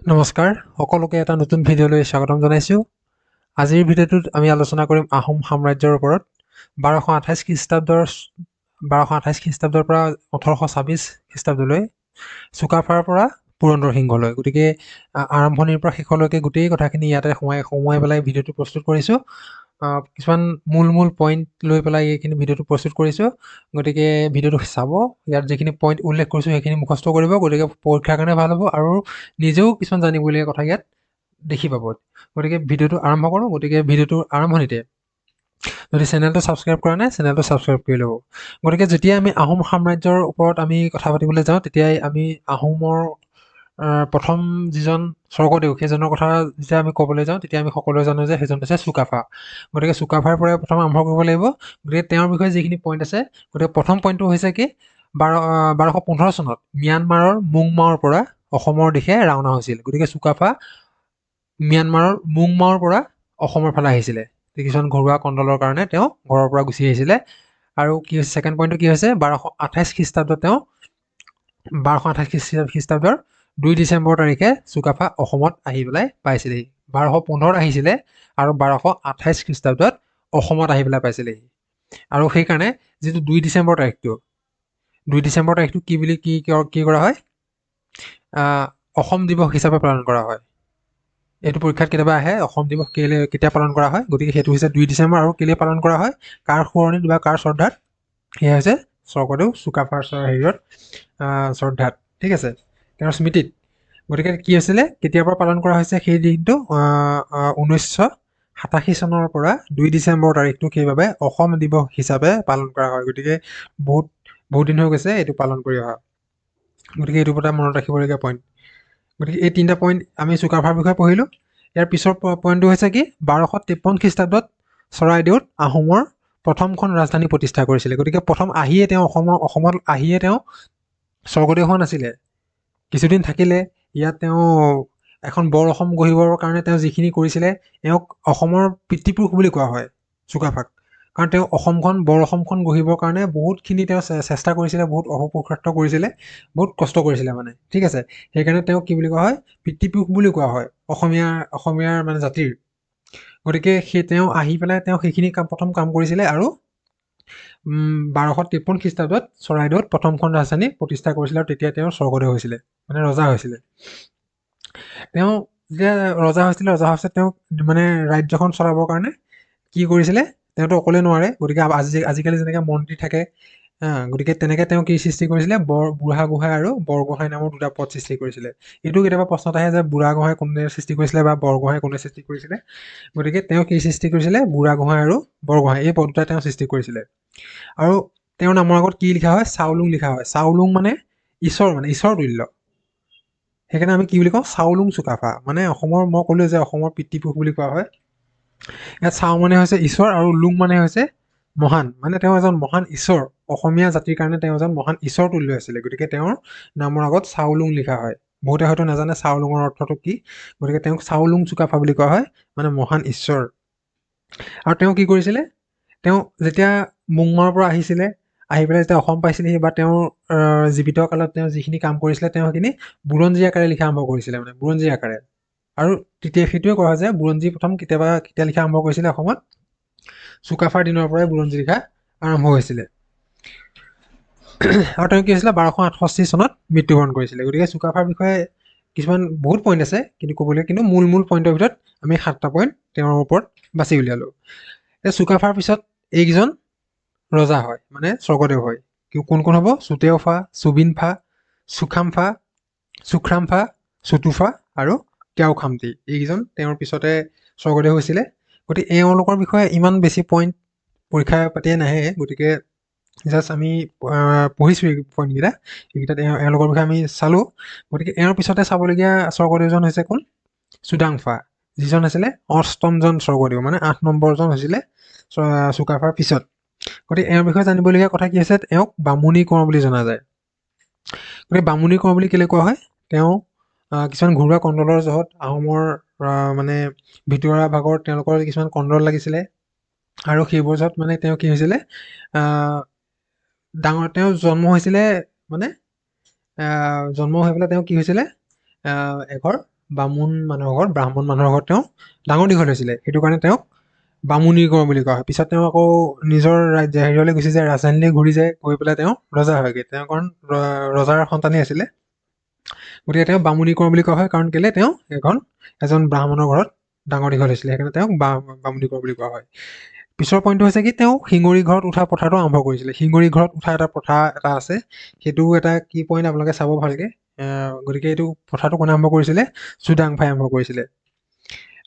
নমস্কাৰ সকলোকে এটা নতুন ভিডিঅ'লৈ স্বাগতম জনাইছোঁ। আজিৰ ভিডিঅ'টোত আমি আলোচনা কৰিম আহোম সাম্ৰাজ্যৰ ওপৰত। 1228 খ্ৰীষ্টাব্দৰ পৰা 1826 খ্ৰীষ্টাব্দলৈ চুকাফাৰ পৰা পুৰন্দৰ সিংহলৈ। গতিকে আৰম্ভণিৰ পৰা শেষলৈকে গোটেই কথাখিনি ইয়াতে সোমাই পেলাই ভিডিঅ'টো প্ৰস্তুত কৰিছোঁ। কিছুমান মূল পইণ্ট লৈ পেলাই এইখিনি ভিডিঅ'টো প্ৰস্তুত কৰিছোঁ। গতিকে ভিডিঅ'টো চাব, ইয়াত যিখিনি পইণ্ট উল্লেখ কৰিছোঁ সেইখিনি মুখস্থ কৰিব। গতিকে পৰীক্ষাৰ কাৰণে ভাল হ'ব আৰু নিজেও কিছুমান জানিবলগীয়া কথা ইয়াত দেখি পাব। গতিকে ভিডিঅ'টো আৰম্ভ কৰোঁ। গতিকে ভিডিঅ'টোৰ আৰম্ভণিতে যদি চেনেলটো ছাবস্ক্ৰাইব কৰা নাই, চেনেলটো ছাবস্ক্ৰাইব কৰি ল'ব। গতিকে যেতিয়া আমি আহোম সাম্ৰাজ্যৰ ওপৰত আমি কথা পাতিবলৈ যাওঁ, তেতিয়াই আমি আহোমৰ প্ৰথম যিজন স্বৰ্গদেউ সেইজনৰ কথা যেতিয়া আমি ক'বলৈ যাওঁ, তেতিয়া আমি সকলোৱে জানো যে সেইজন হৈছে চুকাফা। গতিকে চুকাফাৰ পৰাই প্ৰথম আৰম্ভ কৰিব লাগিব। গতিকে তেওঁৰ বিষয়ে যিখিনি পইণ্ট আছে, গতিকে প্ৰথম পইণ্টটো হৈছে কি 1215 চনত ম্যানমাৰৰ মুংমাওৰ পৰা অসমৰ দিশে ৰাওনা হৈছিল। গতিকে চুকাফা ম্যানমাৰৰ মুংমাওৰ পৰা অসমৰ ফালে আহিছিলে। কিছুমান ঘৰুৱা কণ্ডলৰ কাৰণে তেওঁ ঘৰৰ পৰা গুচি আহিছিলে। আৰু কি হৈছে ছেকেণ্ড পইণ্টটো কি হৈছে 1228 খ্ৰীষ্টাব্দত তেওঁ 1228 খ্ৰীষ্টাব্দৰ 2 ডিচেম্বৰ তাৰিখে চুকাফা অসমত আহি পেলাই পাইছিলেহি। 1215 আহিছিলে আৰু 1228 খ্ৰীষ্টাব্দত অসমত আহি পেলাই পাইছিলেহি। আৰু সেইকাৰণে যিটো 2 ডিচেম্বৰ তাৰিখটো কি বুলি কি কৰা হয়, অসম দিৱস হিচাপে পালন কৰা হয়। এইটো পৰীক্ষাত কেতিয়াবা আহে, অসম দিৱস কেতিয়া পালন কৰা হয়। গতিকে সেইটো হৈছে 2 ডিচেম্বৰ। আৰু কেলৈ পালন কৰা হয়, কাৰ সোঁৱৰণিত বা কাৰ শ্ৰদ্ধাত, সেয়া হৈছে স্বৰ্গদেউ চুকাফাৰ হেৰিয়ত শ্ৰদ্ধাত। ঠিক আছে, তেওঁৰ স্মৃতিত। গতিকে কি হৈছিলে, কেতিয়াৰ পৰা পালন কৰা হৈছে সেই দিনটো 1987 চনৰ পৰা 2 ডিচেম্বৰ তাৰিখটো সেইবাবে অসম দিৱস হিচাপে পালন কৰা হয়। গতিকে বহুত দিন হৈ গৈছে এইটো পালন কৰি অহা। গতিকে এইটো এটা মনত ৰাখিবলগীয়া পইণ্ট। গতিকে এই 3টা পইণ্ট আমি চুকাফাৰ বিষয়ে পঢ়িলোঁ। ইয়াৰ পিছৰ পইণ্টটো হৈছে কি 1253 খ্ৰীষ্টাব্দত চৰাইদেউত আহোমৰ প্ৰথমখন ৰাজধানী প্ৰতিষ্ঠা কৰিছিলে। গতিকে প্ৰথম আহিয়ে তেওঁ অসমত আহিয়ে তেওঁ স্বৰ্গদেউ হোৱা নাছিলে, কিছুদিন থাকিলে। ইয়াত তেওঁ এখন বৰ অসম গঢ়িবৰ কাৰণে তেওঁ যিখিনি কৰিছিলে, তেওঁক অসমৰ পিতৃপুৰুষ বুলি কোৱা হয় চুকাফাক। কাৰণ তেওঁ বৰ অসমখন গঢ়িবৰ কাৰণে বহুতখিনি তেওঁ চেষ্টা কৰিছিলে, বহুত অহোপুৰুষাৰ্থ কৰিছিলে, বহুত কষ্ট কৰিছিলে মানে। ঠিক আছে, সেইকাৰণে তেওঁক কি বুলি কোৱা হয়, পিতৃপুৰুষ বুলি কোৱা হয় অসমীয়াৰ মানে জাতিৰ। গতিকে তেওঁ আহি পেলাই তেওঁ সেইখিনি প্ৰথম কাম কৰিছিলে। আৰু 1253 খ্ৰীষ্টাব্দত চৰাইদেউত প্ৰথমখন ৰাজধানী প্ৰতিষ্ঠা কৰিছিলে। আৰু তেতিয়া তেওঁ স্বৰ্গদেউ হৈছিলে, মানে ৰজা হৈছিলে। তেওঁ যেতিয়া ৰজা হৈছিলে, তেওঁ মানে ৰাজ্যখন চলাবৰ কাৰণে কি কৰিছিলে, তেওঁতো অকলে নোৱাৰে। গতিকে আজিকালি যেনেকে মন্ত্ৰী থাকে, গতিকে তেনেকে তেওঁ কি সৃষ্টি কৰিছিলে, বুঢ়াগোহাঁই আৰু বৰগোহাঁই নামৰ 2টা পদ সৃষ্টি কৰিছিলে। এইটো কেতিয়াবা প্ৰশ্নত আহে যে বুঢ়াগোহাঁই কোনে সৃষ্টি কৰিছিলে বা বৰগোহাঁই কোনে সৃষ্টি কৰিছিলে। গতিকে তেওঁ কি সৃষ্টি কৰিছিলে, বুঢ়াগোহাঁই আৰু বৰগোহাঁই এই পদ 2টা তেওঁ সৃষ্টি কৰিছিলে। আৰু তেওঁৰ নামৰ আগত কি লিখা হয়, চাওলুং লিখা হয়। চাওলুং মানে ঈশ্বৰ তুল্য। সেইকাৰণে আমি কি বুলি কওঁ, চাওলুং চুকাফা। মানে অসমৰ, মই ক'লো যে অসমৰ পিতৃপুৰুষ বুলি কোৱা হয়। ইয়াত চাও মানে হৈছে ঈশ্বৰ আৰু লুং মানে হৈছে মহান, মানে তেওঁ এজন মহান ঈশ্বৰ। অসমীয়া জাতিৰ কাৰণে তেওঁ এজন মহান ঈশ্বৰ তুল্য আছিলে। গতিকে তেওঁৰ নামৰ আগত চাওলুং লিখা হয়। বহুতে হয়তো নাজানে চাওলুঙৰ অৰ্থটো কি। গতিকে তেওঁক চাওলুং চুকাফা বুলি কোৱা হয়, মানে মহান ঈশ্বৰ। আৰু তেওঁ কি কৰিছিলে, তেওঁ যেতিয়া মুংমাওৰ পৰা আহিছিলে, আহি পেলাই যেতিয়া অসম পাইছিলেহি, বা তেওঁৰ জীৱিত কালত তেওঁ যিখিনি কাম কৰিছিলে, তেওঁ সেইখিনি বুৰঞ্জী আকাৰে লিখা আৰম্ভ কৰিছিলে, মানে বুৰঞ্জী আকাৰে। আৰু তেতিয়া সেইটোৱে কোৱা হয় যে বুৰঞ্জী প্ৰথম কেতিয়া লিখা আৰম্ভ কৰিছিলে অসমত, চুকাফাৰ দিনৰ পৰাই বুৰঞ্জী লিখা আৰম্ভ হৈছিলে। আৰু তেওঁ কি হৈছিলে 1268 চনত মৃত্যুবৰণ কৰিছিলে। গতিকে চুকাফাৰ বিষয়ে কিছুমান বহুত পইণ্ট আছে কিন্তু ক'বলৈ, কিন্তু মূল পইণ্টৰ ভিতৰত আমি 7টা পইণ্ট তেওঁৰ ওপৰত বাছি উলিয়ালোঁ। চুকাফাৰ পিছত এইকেইজন ৰজা হয়, মানে স্বৰ্গদেউ হয়। কোন হ'ব, চুতেওফা, চুবিনফা, চুখ্ৰামফা, চুতুফা আৰু কেওখামতি। এইকেইজন তেওঁৰ পিছতে স্বৰ্গদেউ হৈছিলে। গতিকে এওঁলোকৰ বিষয়ে ইমান বেছি পইণ্ট পৰীক্ষা পাতিয়ে নাহে। গতিকে জাষ্ট আমি পঢ়িছোঁ এই পইণ্টকেইটা, এইকেইটাত এওঁলোকৰ বিষয়ে আমি চালোঁ। গতিকে এওঁৰ পিছতে চাবলগীয়া স্বৰ্গদেউজন হৈছে কোন, চুডাংফা, যিজন আছিলে 8মজন স্বৰ্গদেউ, মানে 8 নম্বৰজন হৈছিলে চুকাফাৰ পিছত। গতিকে এওঁৰ বিষয়ে জানিবলগীয়া কথা কি আছে, এওঁক বামুণী কোঁৱৰ বুলি জনা যায়। গতিকে বামুণী কোঁৱৰ বুলি কেলৈ কোৱা হয়, তেওঁ কিছুমান ঘৰুৱা কণ্ডলৰ জহত আহোমৰ মানে ভিতৰুৱা ভাগৰ তেওঁলোকৰ কিছুমান কণ্ডল লাগিছিলে। আৰু সেইবোৰ জহত মানে তেওঁ কি হৈছিলে, তেওঁ জন্ম হৈছিলে, মানে জন্ম হৈ পেলাই তেওঁ কি হৈছিলে, এঘৰ বামুণ মানুহৰ ঘৰত, ব্ৰাহ্মণ মানুহৰ ঘৰত তেওঁ ডাঙৰ দীঘল হৈছিলে। সেইটো কাৰণে তেওঁক বামুণী কোঁৱৰ বুলি কোৱা হয়। পিছত তেওঁ আকৌ নিজৰ হেৰিয়লৈ গুচি যায়, ৰাজধানীলৈ ঘূৰি যায়, গৈ পেলাই তেওঁ ৰজা হয়গৈ। তেওঁ কাৰণ ৰজাৰ সন্তানেই আছিলে, গতিকে তেওঁ বামুণী কোঁৱৰ বুলি কোৱা হয়। কাৰণ কেলে তেওঁ এজন ব্ৰাহ্মণৰ ঘৰত ডাঙৰ দীঘল হৈছিলে, সেইকাৰণে তেওঁক বামুণী কোঁৱৰ বুলি কোৱা হয়। পিছৰ পইণ্টটো হৈছে কি, তেওঁ শিঙৰি ঘৰত উঠা প্ৰথাটো আৰম্ভ কৰিছিলে। শিঙৰি ঘৰত উঠা এটা প্ৰথা এটা আছে, সেইটো এটা কি পইণ্ট আপোনালোকে চাব ভালকে। গতিকে এইটো প্ৰথাটো কোনে আৰম্ভ কৰিছিলে? চুডাংফাই আৰম্ভ কৰিছিলে।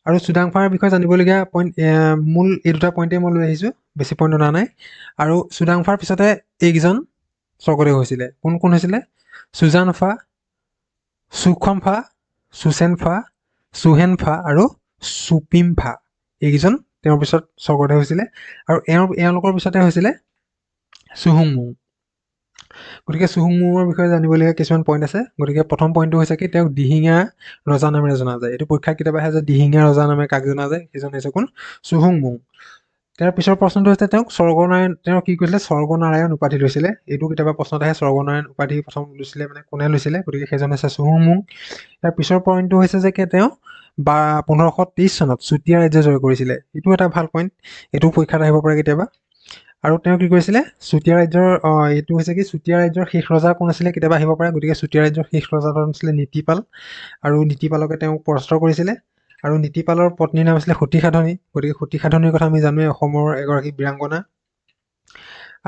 আৰু চুডাংফাৰ বিষয়ে জানিবলগীয়া পইণ্ট মূল এই দুটা পইণ্টেই মই লৈ আহিছোঁ, বেছি পইণ্ট অনা নাই। আৰু চুডাংফাৰ পিছতে এইকেইজন স্বৰ্গদেউ হৈছিলে। কোন কোন হৈছিলে? চুজানফা, চুখমফা, চুচেনফা, চুহেনফা আৰু চুপিমফা। এইকেইজন তেওঁৰ পিছত স্বৰ্গদেউ হৈছিলে। আৰু এওঁলোকৰ পিছতে হৈছিলে চুহুংমুং। গতিকে চুহুংমুঙৰ বিষয়ে জানিবলগীয়া কিছুমান পইণ্ট আছে। গতিকে প্ৰথম পইণ্টটো হৈছে কি, তেওঁক দিহিঙীয়া ৰজা নামেৰে জনা যায়। এইটো পৰীক্ষাত কেতিয়াবা আহে যে দিহিঙীয়া ৰজা নামে কাক জনা যায়? সেইজন হৈছে কোন? চুহুংমুং। তাৰ পিছৰ প্ৰশ্নটো হৈছে তেওঁক স্বৰ্গনাৰায়ণ, তেওঁ কি কৰিছিলে? স্বৰ্গনাৰায়ণ উপাধি লৈছিলে। এইটো কেতিয়াবা প্ৰশ্নত আহে, স্বৰ্গনাৰায়ণ উপাধি প্ৰথম লৈছিলে মানে কোনে লৈছিলে? গতিকে সেইজন হৈছে চুহুংমুং। ইয়াৰ পিছৰ পইণ্টটো হৈছে যে তেওঁ 1523 চনত চুতীয়া ৰাজ্য জয় কৰিছিলে। এইটো এটা ভাল পইণ্ট, এইটো পৰীক্ষাত আহিব পাৰে কেতিয়াবা। আৰু তেওঁ কি কৰিছিলে? চুতীয়া ৰাজ্যৰ এইটো হৈছে কি, চুতীয়া ৰাজ্যৰ শেষ ৰজা কোন আছিলে কেতিয়াবা আহিব পাৰে। গতিকে চুতীয়া ৰাজ্যৰ শেষ ৰজাজন আছিলে নীতিপাল, আৰু নীতিপালকে তেওঁক পৰাস্ত কৰিছিলে। আৰু নীতিপালৰ পত্নীৰ নাম আছিলে সতী সাধনী। গতিকে সতী সাধনীৰ কথা আমি জানোৱেই, অসমৰ এগৰাকী বীৰাংগনা।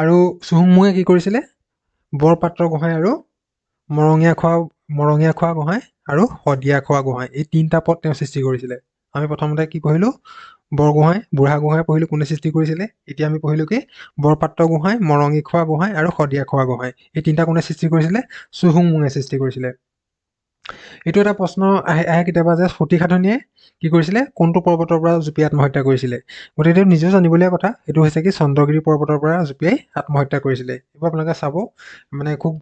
আৰু চুহুংমুঙে কি কৰিছিলে? বৰপাত্ৰ গোহাঁই আৰু মৰঙীয়া খোৱা গোহাঁই আৰু শদিয়া খোৱা গোহাঁই, এই তিনিটা পদ তেওঁ সৃষ্টি কৰিছিলে। আমি প্ৰথমতে কি পঢ়িলো? বৰগোহাঁই, বুঢ়াগোহাঁই পঢ়িলো কোনে সৃষ্টি কৰিছিলে। এতিয়া আমি পঢ়িলো কি? বৰপাত্ৰ গোহাঁই, মৰঙী খোৱা গোহাঁই আৰু শদিয়া খোৱা গোহাঁই, এই তিনিটা কোনে সৃষ্টি কৰিছিলে? চুহুংমুঙে সৃষ্টি কৰিছিলে। এইটো এটা প্ৰশ্ন আহে কেতিয়াবা যে সতী সাধনীয়ে কি কৰিছিলে? কোনটো পৰ্বতৰ পৰা জুপিয়াই আত্মহত্যা কৰিছিলে? গতিকে এইটো নিজেও জানিবলগীয়া কথা। এইটো হৈছে কি, চন্দ্ৰগিৰি পৰ্বতৰ পৰা জুপিয়াই আত্মহত্যা কৰিছিলে। এইবোৰ আপোনালোকে চাব, মানে খুব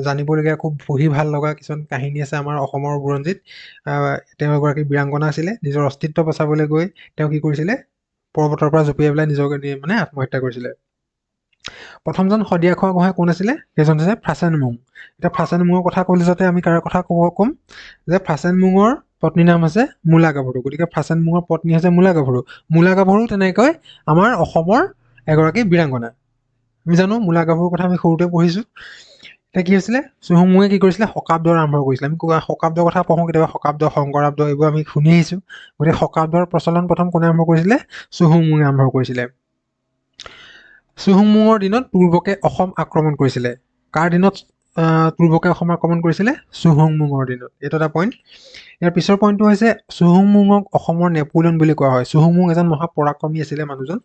জানিবলগীয়া, খুব পঢ়ি ভাল লগা কিছুমান কাহিনী আছে আমাৰ অসমৰ বুৰঞ্জীত। তেওঁ এগৰাকী বীৰাংগনা আছিলে। নিজৰ অস্তিত্ব বচাবলৈ গৈ তেওঁ কি কৰিছিলে? পৰ্বতৰ পৰা জঁপিয়াই পেলাই নিজকে মানে আত্মহত্যা কৰিছিলে। প্ৰথমজন শদিয়া খোৱা গোহাঁই কোন আছিলে? সেইজন হৈছে ফাচেনমুং। এতিয়া ফাচেনমুঙৰ কথা ক'লে যাতে আমি কাৰ কথা ক'ম যে ফাচেনমুঙৰ পত্নীৰ নাম হৈছে মূলা গাভৰু। গতিকে ফাচেনমুঙৰ পত্নী হৈছে মূলা গাভৰু। মূলা গাভৰু তেনেকৈ আমাৰ অসমৰ এগৰাকী বীৰাংগনা। আমি জানো মূলা গাভৰুৰ কথা আমি সৰুতে পঢ়িছোঁ। এতিয়া কি হৈছিলে? চুহুংমুঙে কি কৰিছিলে? শকাব্দ আৰম্ভ কৰিছিলে। আমি শকাব্দৰ কথা পঢ়োঁ কেতিয়াবা, শকাব্দ, শংকৰাব্দ এইবোৰ আমি শুনি আহিছোঁ। গতিকে শকাব্দৰ প্ৰচলন প্ৰথম কোনে আৰম্ভ কৰিছিলে? চুহুংমুঙে আৰম্ভ কৰিছিলে। চুহুংমুঙৰ দিনত তুৰ্বকে অসম আক্ৰমণ কৰিছিলে। কাৰ দিনত তুৰ্বকে অসম আক্ৰমণ কৰিছিলে? চুহুংমুঙৰ দিনত। এইটো এটা পইণ্ট। ইয়াৰ পিছৰ পইণ্টটো হৈছে চুহুংমুঙক অসমৰ নেপোলিয়ন বুলি কোৱা হয়। চুহুংমুং এজন মহাপৰাক্ৰমী আছিলে, মানুহজন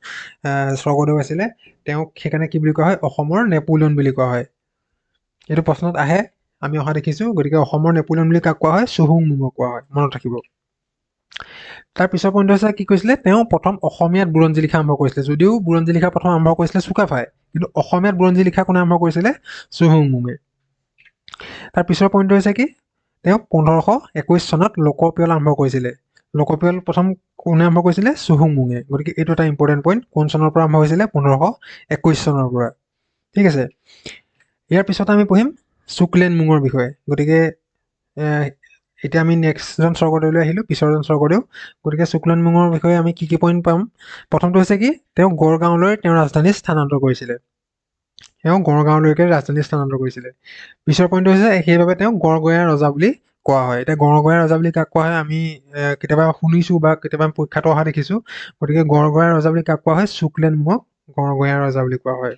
স্বৰ্গদেউ আছিলে। তেওঁক সেইকাৰণে কি বুলি কোৱা হয়? অসমৰ নেপোলিয়ন বুলি কোৱা হয়। এইটো প্ৰশ্নত আহে, আমি অহা দেখিছোঁ। গতিকে অসমৰ নেপোলিয়ন বুলি কাক কোৱা হয়? চুহুংমুঙক কোৱা হয়, মনত ৰাখিব। তাৰ পিছৰ পইণ্টটো হৈছে কি কৈছিলে? তেওঁ প্ৰথম অসমীয়াত বুৰঞ্জী লিখা আৰম্ভ কৰিছিলে। যদিও বুৰঞ্জী লিখা প্ৰথম আৰম্ভ কৰিছিলে চুকাফাই, কিন্তু অসমীয়াত বুৰঞ্জী লিখা কোনে আৰম্ভ কৰিছিলে? চুহুংমুঙে। তাৰ পিছৰ পইণ্টটো হৈছে কি? তেওঁ 1521 চনত লোকপিয়ল আৰম্ভ কৰিছিলে। লোকপিয়ল প্ৰথম কোনে আৰম্ভ কৰিছিলে? চুহুংমুঙে। গতিকে এইটো এটা ইম্পৰ্টেণ্ট পইণ্ট। কোন চনৰ পৰা আৰম্ভ হৈছিলে? 1521 চনৰ পৰা। ঠিক আছে। ইয়াৰ পিছত আমি পঢ়িম শুক্লেনমুঙৰ বিষয়ে। গতিকে এতিয়া আমি নেক্সটজন স্বৰ্গদেউলৈ আহিলোঁ, পিছৰজন স্বৰ্গদেউ। গতিকে শুক্লেনমুঙৰ বিষয়ে আমি কি পইণ্ট পাম? প্ৰথমটো হৈছে কি? তেওঁ গড়গাঁৱলৈ তেওঁৰ ৰাজধানী স্থানান্তৰ কৰিছিলে। তেওঁ গড়গাঁৱলৈকে ৰাজধানী স্থানান্তৰ কৰিছিলে। পিছৰ পইণ্টটো হৈছে সেইবাবে তেওঁক গড়গঞা ৰজা বুলি কোৱা হয়। এতিয়া গড়গঞা ৰজা বুলি কাক কোৱা হয়? আমি কেতিয়াবা শুনিছোঁ বা কেতিয়াবা পৰীক্ষাতো অহা দেখিছোঁ। গতিকে গড়গঞা ৰজা বুলি কাক কোৱা হয়? শুক্লেনমুঙক গড়গঞা ৰজা বুলি কোৱা হয়।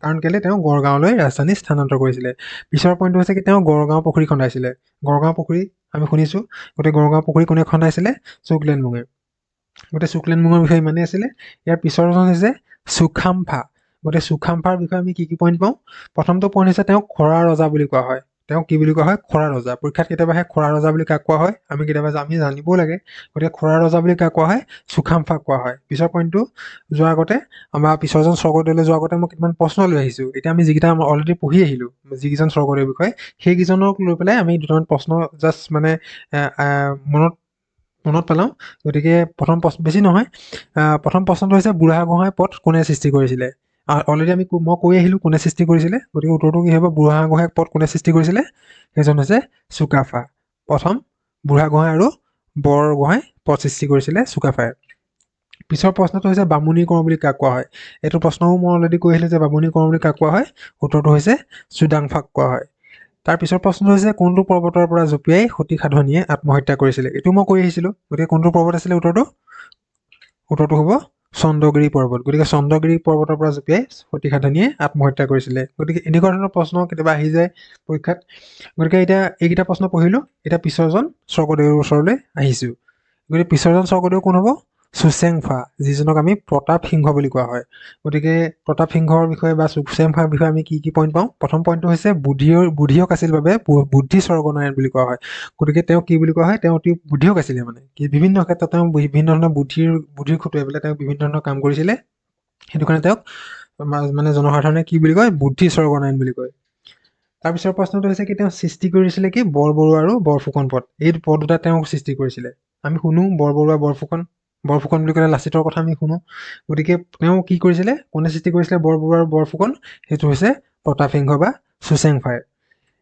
কাৰণ কেলে? তেওঁ গড়গাঁৱলৈ ৰাজধানী স্থানান্তৰ কৰিছিলে। পিছৰ পইণ্টটো হৈছে কি? তেওঁ গড়গাঁও পুখুৰী খন্দাইছিলে। গড়গাঁও পুখুৰী আমি শুনিছোঁ। গতিকে গড়গাঁও পুখুৰী কোনে খন্দাইছিলে? শুক্লেনমুঙে। গতিকে শুক্লেনমুঙৰ বিষয়ে ইমানেই আছিলে। ইয়াৰ পিছৰজন হৈছে চুখামফা। গতিকে চুখামফাৰ বিষয়ে আমি কি পইণ্ট পাওঁ? প্ৰথমটো পইণ্ট হৈছে তেওঁক খৰা ৰজা বুলি কোৱা হয়। তেওঁক কি বুলি কোৱা হয়? খৰা ৰজা। পৰীক্ষাত কেতিয়াবা আহে খৰা ৰজা বুলি কাক কোৱা হয়? আমি কেতিয়াবা আমি জানিবও লাগে। গতিকে খৰা ৰজা বুলি কাক কোৱা হয়? চুখামফাক কোৱা হয়। পিছৰ পইণ্টটো যোৱাৰ আগতে, আমাৰ পিছৰজন স্বৰ্গদেউলৈ যোৱাৰ আগতে মই কিছুমান প্ৰশ্ন লৈ আহিছোঁ। এতিয়া আমি যিকেইটা অলৰেডি পঢ়ি আহিলোঁ, যিকেইজন স্বৰ্গদেউৰ বিষয়ে, সেইকেইজনক লৈ পেলাই আমি দুটামান প্ৰশ্ন জাষ্ট মানে মনত পেলাওঁ। গতিকে প্ৰথম প্ৰশ্ন বেছি নহয়। প্ৰথম প্ৰশ্নটো হৈছে বুঢ়াগোহাঁই পথ কোনে সৃষ্টি কৰিছিলে? অলৰেডি মই কৈ আহিলোঁ কোনে সৃষ্টি কৰিছিলে। গতিকে উত্তৰটো কি হ'ব? বুঢ়াগোহাঁই পথ কোনে সৃষ্টি কৰিছিলে? সেইজন হৈছে চুকাফা। প্ৰথম বুঢ়াগোহাঁই আৰু বৰগোহাঁই পদ সৃষ্টি কৰিছিলে চুকাফাই। পিছৰ প্ৰশ্নটো হৈছে বামুণী কোঁৱৰ বুলি কাক কোৱা হয়। এইটো প্ৰশ্নও মই অলৰেডি কৈ আহিলোঁ যে বামুণী কোঁৱৰ বুলি কাক কোৱা হয়। উত্তৰটো হৈছে চুডাংফাক কোৱা হয়। তাৰ পিছৰ প্ৰশ্নটো হৈছে কোনটো পৰ্বতৰ পৰা জঁপিয়াই সতী সাধনীয়ে আত্মহত্যা কৰিছিলে। এইটো মই কৈ আহিছিলোঁ। গতিকে কোনটো পৰ্বত আছিলে উত্তৰটো হ'ব চন্দ্ৰগিৰি পৰ্বত। গতিকে চন্দ্ৰগিৰি পৰ্বতৰ পৰা জঁপিয়াই সতী সাধনীয়ে আত্মহত্যা কৰিছিলে। গতিকে এনেকুৱা ধৰণৰ প্ৰশ্ন কেতিয়াবা আহি যায় পৰীক্ষাত। গতিকে এতিয়া এইকেইটা প্ৰশ্ন পঢ়িলোঁ। এতিয়া পিছৰজন স্বৰ্গদেউৰ ওচৰলৈ আহিছোঁ। গতিকে পিছৰজন স্বৰ্গদেউ কোন হ'ব? চুচেংফা, যিজনক আমি প্ৰতাপ সিংহ বুলি কোৱা হয়। গতিকে প্ৰতাপ সিংহৰ বিষয়ে বা চুচেংফাৰ বিষয়ে আমি কি পইণ্ট পাওঁ? প্ৰথম পইণ্টটো হৈছে বুদ্ধিয়ক আছিল বাবে বুদ্ধি স্বৰ্গনাৰায়ণ বুলি কোৱা হয়। গতিকে তেওঁ কি বুলি কোৱা হয়? তেওঁ অতি বুদ্ধিয়ক আছিলে, মানে কি বিভিন্ন ক্ষেত্ৰত তেওঁ বিভিন্ন ধৰণৰ বুদ্ধিৰ খটুৱাই পেলাই তেওঁ বিভিন্ন ধৰণৰ কাম কৰিছিলে। সেইটো কাৰণে তেওঁক মানে জনসাধাৰণে কি বুলি কয়? বুদ্ধি স্বৰ্গনাৰায়ণ বুলি কয়। তাৰপিছৰ প্ৰশ্নটো হৈছে কি তেওঁ সৃষ্টি কৰিছিলে কি বৰবৰুৱা আৰু বৰফুকন পদ। এই পদ দুটা তেওঁ সৃষ্টি কৰিছিলে। আমি শুনো বৰবৰুৱা বৰফুকন বুলি ক'লে লাচিতৰ কথা আমি শুনো। গতিকে তেওঁ কি কৰিছিলে? কোনে সৃষ্টি কৰিছিলে বৰবৰুৱা আৰু বৰফুকন? সেইটো হৈছে প্ৰতাপ সিংহ বা চুচেংফাই।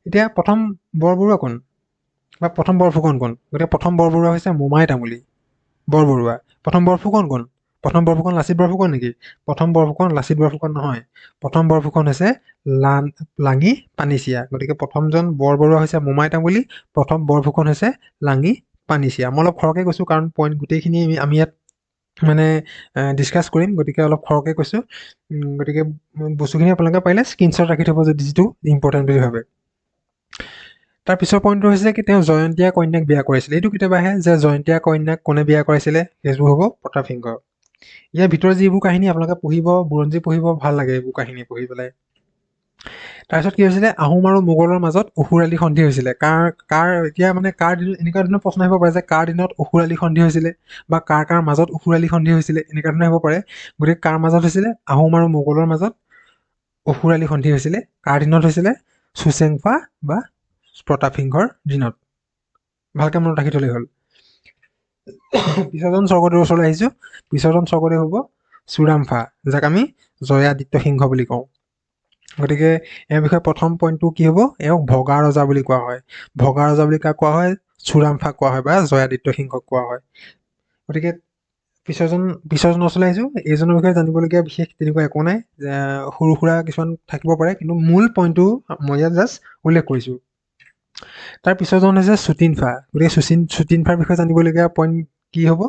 এতিয়া প্ৰথম বৰবৰুৱা কোন বা প্ৰথম বৰফুকন কোন? গতিকে প্ৰথম বৰবৰুৱা হৈছে মোমাই তামুলী বৰবৰুৱা। প্ৰথম বৰফুকন কোন? প্ৰথম বৰফুকন লাচিত বৰফুকন নেকি? প্ৰথম বৰফুকন লাচিত বৰফুকন নহয়। প্ৰথম বৰফুকন হৈছে লাঙি পানীচিয়া। গতিকে প্ৰথমজন বৰবৰুৱা হৈছে মোমাই তামুলী, প্ৰথম বৰফুকন হৈছে লাঙি পানীচিয়া। মই অলপ খৰকৈ কৈছোঁ কাৰণ পইণ্ট গোটেইখিনি আমি ইয়াত মানে ডিছকাছ কৰিম। গতিকে অলপ খৰকৈ কৈছোঁ। গতিকে বস্তুখিনি আপোনালোকে পাৰিলে স্ক্ৰীনশ্বট ৰাখি থ'ব যদি যিটো ইম্পৰ্টেণ্ট বুলি ভাবে। তাৰ পিছৰ পইণ্টটো হৈছে কি তেওঁ জয়ন্তীয়া কন্যাক বিয়া কৰাইছিলে। এইটো কেতিয়াবা আহে যে জয়ন্তীয়া কন্যাক কোনে বিয়া কৰাইছিলে? সেইবোৰ হ'ব প্ৰতাপ সিংহ। ইয়াৰ ভিতৰত যিবোৰ কাহিনী আপোনালোকে পঢ়িব, বুৰঞ্জী পঢ়িব, ভাল লাগে এইবোৰ কাহিনী পঢ়ি পেলাই। তাৰপিছত কি হৈছিলে? আহোম আৰু মোগলৰ মাজত অসুৰালি সন্ধি হৈছিলে। এতিয়া মানে কাৰ দিনত এনেকুৱা ধৰণৰ প্ৰশ্ন আহিব পাৰে যে কাৰ দিনত অসুৰালি সন্ধি হৈছিলে বা কাৰ মাজত অসুৰালি সন্ধি হৈছিলে, এনেকুৱা ধৰণৰ হ'ব পাৰে। গতিকে কাৰ মাজত হৈছিলে? আহোম আৰু মোগলৰ মাজত অসুৰালি সন্ধি হৈছিলে। কাৰ দিনত হৈছিলে? চুচেংফা বা প্ৰতাপ সিংহৰ দিনত। ভালকে মনত ৰাখি থলেই হ'ল। পিছৰজন স্বৰ্গদেউৰ ওচৰলৈ আহিছোঁ। পিছৰজন স্বৰ্গদেউ হ'ব চুৰামফা, যাক আমি জয়াদিত্য সিংহ বুলি কওঁ। গতিকে ইয়াৰ বিষয়ে প্ৰথম পইণ্টটো কি হ'ব? এওঁক ভগা ৰজা বুলি কোৱা হয়। ভগা ৰজা বুলি কাক কোৱা হয়? চুৰামফাক কোৱা হয় বা জয়াদিত্য সিংহক কোৱা হয়। গতিকে পিছৰজন ওচৰলৈ আহিছোঁ। এইজনৰ বিষয়ে জানিবলগীয়া বিশেষ তেনেকুৱা একো নাই, সৰু সুৰা কিছুমান থাকিব পাৰে, কিন্তু মূল পইণ্টটো মই ইয়াত জাষ্ট উল্লেখ কৰিছোঁ। তাৰ পিছৰজন হৈছে চুটিনফা। গতিকে চুটিনফাৰ বিষয়ে জানিবলগীয়া পইণ্ট কি হ'ব?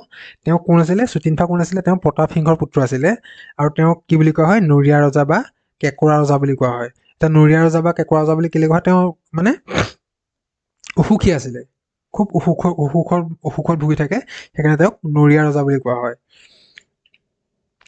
তেওঁ কোন আছিলে? চুটিনফা কোন আছিলে? তেওঁ প্ৰতাপ সিংহৰ পুত্ৰ আছিলে আৰু তেওঁক কি বুলি কোৱা হয়? নৰিয়া ৰজা বা কেঁকোৰা ৰজা বুলি কোৱা হয়। এতিয়া নৰিয়া ৰজা বা কেঁকোৰা ৰজা বুলি কেলে কোৱা হয়? তেওঁ মানে অসুখী আছিলে, খুব অসুখত ভুগি থাকে, সেইকাৰণে তেওঁক নৰিয়া ৰজা বুলি কোৱা হয়।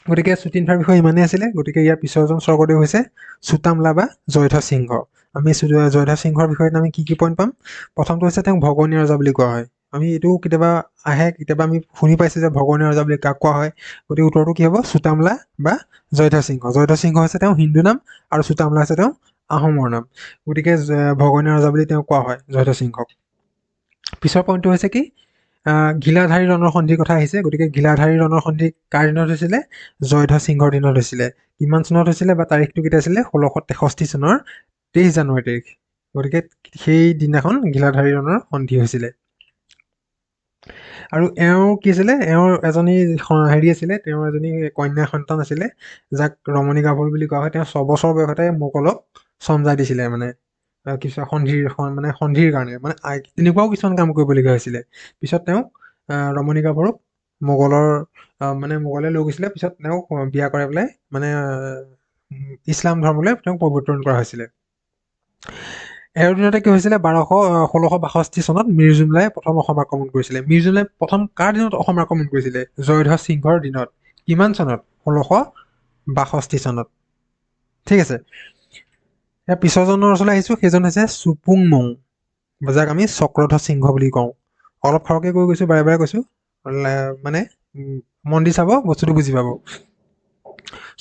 গতিকে চুটিনফাৰ বিষয়ে ইমানেই আছিলে। গতিকে ইয়াৰ পিছৰজন স্বৰ্গদেউ হৈছে চুতামলা বা জয়ধ্বজ সিংহ। আমি জয়ধ্বজ সিংহৰ বিষয়ে আমি কি পইণ্ট পাম? প্ৰথমটো হৈছে তেওঁক ভগৱনীয় ৰজা বুলি কোৱা হয়। আমি এইটো কেতিয়াবা আহে, কেতিয়াবা আমি শুনি পাইছোঁ যে ভগৱনীয় ৰজা বুলি কাক কোৱা হয়। গতিকে উত্তৰটো কি হ'ব? চুতামলা বা জয়ধ্বজ সিংহ। জয়ধ্বজ সিংহ হৈছে তেওঁ হিন্দু নাম আৰু চুতামলা হৈছে তেওঁ আহোমৰ নাম। গতিকে ভগৱনীয় ৰজা বুলি তেওঁ কোৱা হয় জয়ধ্বজ সিংহক। পিছৰ পইণ্টটো হৈছে কি? ঘিলাধাৰী ৰণৰ সন্ধিৰ কথা আহিছে। গতিকে ঘিলাধাৰী ৰণৰ সন্ধি কাৰ দিনত হৈছিলে? জয়ধ্বজ সিংহৰ দিনত হৈছিলে। কিমান চনত হৈছিলে বা তাৰিখটো কেতিয়া আছিলে? 1663 চনৰ 23 জানুৱাৰী তাৰিখ। গতিকে সেই দিনাখন ঘিলাধাৰী ৰণৰ সন্ধি হৈছিলে। আৰু এওঁ কি আছিলে? এওঁৰ এজনী আছিলে, তেওঁৰ এজনী কন্যা সন্তান আছিলে, যাক ৰমণী গাভৰু বুলি কোৱা হয়। তেওঁ 6 বছৰ বয়সতে মোগলক চমজাই দিছিলে, মানে সন্ধিৰ কাৰণে মানে তেনেকুৱাও কিছুমান কাম কৰিবলগীয়া হৈছিলে। পিছত তেওঁক ৰমণী গাভৰুক মোগলে লৈ গৈছিলে। পিছত তেওঁক বিয়া কৰাই পেলাই মানে ইছলাম ধৰ্মলৈ তেওঁক পৰিৱৰ্তন কৰা হৈছিলে। এওঁৰ দিনতে কি হৈছিলে? 1662 চনত মিৰ জুমলাই প্ৰথম অসম আক্ৰমণ কৰিছিলে। মিৰ জুমলাই প্ৰথম কাৰ দিনত অসম আক্ৰমণ কৰিছিলে? জয়ধ্বজ সিংহৰ দিনত। কিমান চনত? 1662 চনত। ঠিক আছে। ইয়াৰ পিছৰজনৰ ওচৰলৈ আহিছোঁ। সেইজন হৈছে চুপুংমুং, যাক আমি চক্ৰধ্বজ সিংহ বুলি কওঁ। অলপ সৰহকৈ কৈ গৈছোঁ, বাৰে বাৰে কৈছোঁ, মানে মন দি চাব, বস্তুটো বুজি পাব।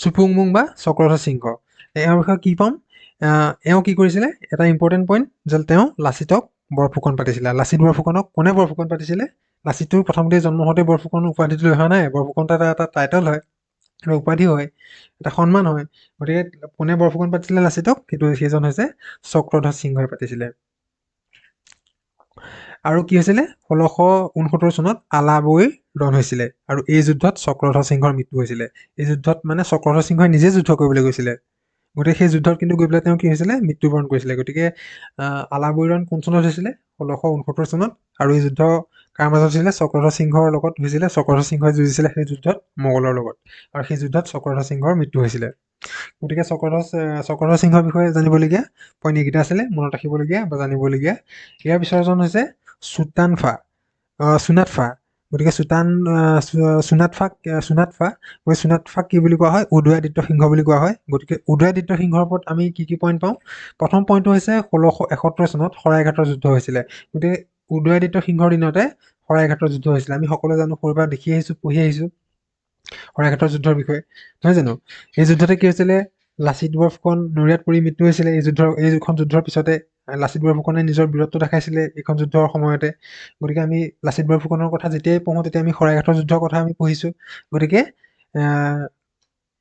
চুপুংমুং বা চক্ৰধ্বজ সিংহ। এওঁৰ বিষয়ে কি পাম? এওঁ কি কৰিছিলে? এটা ইম্পৰ্টেণ্ট পইণ্ট যে তেওঁ লাচিতক বৰফুকন পাতিছিলে। লাচিত বৰফুকনক কোনে বৰফুকন পাতিছিলে? লাচিতটো প্ৰথমতে জন্ম হওঁতে বৰফুকন উপাধিটো লৈ অহা নাই। বৰফুকন এটা টাইটল হয়, এটা উপাধি হয়, এটা সন্মান হয়। গতিকে কোনে বৰফুকন পাতিছিলে লাচিতক? সেইজন হৈছে চক্ৰধ্বজ সিংহই পাতিছিলে। আৰু কি হৈছিলে 1669 চনত আলাবৈৰ ৰণ হৈছিলে আৰু এই যুদ্ধত চক্ৰধ্বজ সিংহৰ মৃত্যু হৈছিলে। এই যুদ্ধত মানে চক্ৰধ্বজ সিংহই নিজে যুদ্ধ কৰিবলৈ গৈছিলে, গতিকে সেই যুদ্ধত কিন্তু গৈ পেলাই তেওঁ কি হৈছিলে মৃত্যুবৰণ কৰিছিলে। গতিকে আলাবৈৰ ৰণ কোন চনত হৈছিলে 1669 চনত, আৰু এই যুদ্ধ কাৰ মাজত হৈছিলে চক্ৰধ্বজ সিংহৰ লগত হৈছিলে। চক্ৰধ্বজ সিংহই যুঁজিছিলে সেই যুদ্ধত মোগলৰ লগত, আৰু সেই যুদ্ধত চক্ৰধ্বজ সিংহৰ মৃত্যু হৈছিলে। গতিকে চক্ৰধ্বজ সিংহৰ বিষয়ে জানিবলগীয়া পইণ্ট এইকেইটা আছিলে, মনত ৰাখিবলগীয়া বা জানিবলগীয়া। ইয়াৰ পিছৰজন হৈছে চুনাতফা। গতিকে চুনাতফাক কি বুলি কোৱা হয়, উদয়াদিত্য সিংহ বুলি কোৱা হয়। গতিকে উদয়াদিত্য সিংহৰ ওপৰত আমি কি পইণ্ট পাওঁ? প্ৰথম পইণ্টটো হৈছে 1671 চনত শৰাইঘাটৰ যুদ্ধ হৈছিলে। গতিকে উদয়াদিত্য সিংহৰ দিনতে শৰাইঘাটৰ যুদ্ধ হৈছিলে। আমি সকলোৱে জানো, সৰুৰ পৰা দেখি আহিছোঁ, পঢ়ি আহিছোঁ শৰাইঘাটৰ যুদ্ধৰ বিষয়ে, নহয় জানো? এই যুদ্ধতে কি হৈছিলে, লাচিত বৰফুকন নৰিয়াত পৰি মৃত্যু হৈছিলে। এইখন যুদ্ধৰ পিছতে লাচিত বৰফুকনে নিজৰ বীৰত্ব দেখাইছিলে এইখন যুদ্ধৰ সময়তে। গতিকে আমি লাচিত বৰফুকনৰ কথা যেতিয়াই পঢ়োঁ তেতিয়া আমি শৰাইঘাটৰ যুদ্ধৰ কথা আমি পঢ়িছোঁ। গতিকে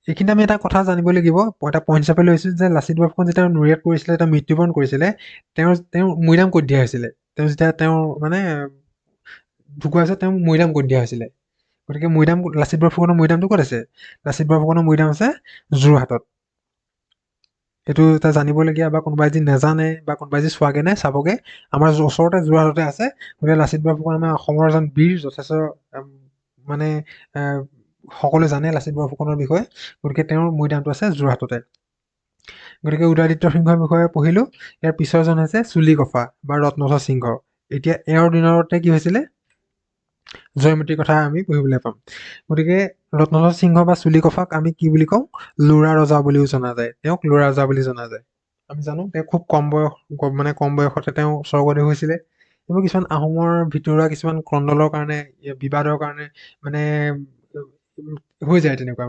এইখিনিতে আমি এটা কথা জানিব লাগিব, এটা পইণ্ট হিচাপে লৈছোঁ যে লাচিত বৰফুকন যেতিয়া নৰিয়াত পৰিছিলে, তেওঁ মৃত্যুবৰণ কৰিছিলে, তেওঁৰ মৈদাম ক'ত দিয়া হৈছিলে? তেওঁ মানে ঢুকুৱাইছে, তেওঁ মৈদাম ক'ত দিয়া হৈছিলে? গতিকে লাচিত বৰফুকনৰ মৈদামটো ক'ত আছে? লাচিত বৰফুকনৰ মৈদাম আছে যোৰহাটত। এইটো এটা জানিবলগীয়া, বা কোনোবাই যদি নাজানে বা কোনোবাই যদি চোৱাগে নাই চাবগে, আমাৰ ওচৰতে যোৰহাটতে আছে। গতিকে লাচিত বৰফুকন আমাৰ অসমৰ এজন বীৰ, যথেষ্ট মানে সকলোৱে জানে লাচিত বৰফুকনৰ বিষয়ে। গতিকে তেওঁৰ মৈদামটো আছে যোৰহাটতে। গতিকে উদয়াদিত্য সিংহৰ বিষয়ে পঢ়িলোঁ। ইয়াৰ পিছৰজন হৈছে চুলিকফা বা ৰত্নধ্বজ সিংহ। এতিয়া এওঁৰ দিনতে কি হৈছিলে, জয়মতীৰ কথা আমি পঢ়িবলৈ পাম। গতিকে ৰত্নধ্বজ সিংহ বা চুলিকফাক আমি কি বুলি কওঁ? লুৰা ৰজা বুলিও জনা যায়। তেওঁক লুৰা ৰজা বুলি জনা যায়। আমি জানো তেওঁ খুব কম বয়সতে তেওঁ স্বৰ্গদেউ হৈছিলে। এইবোৰ কিছুমান আহোমৰ ভিতৰুৱা কিছুমান কণ্ডলৰ কাৰণে, বিবাদৰ কাৰণে মানে হৈ যায় তেনেকুৱা,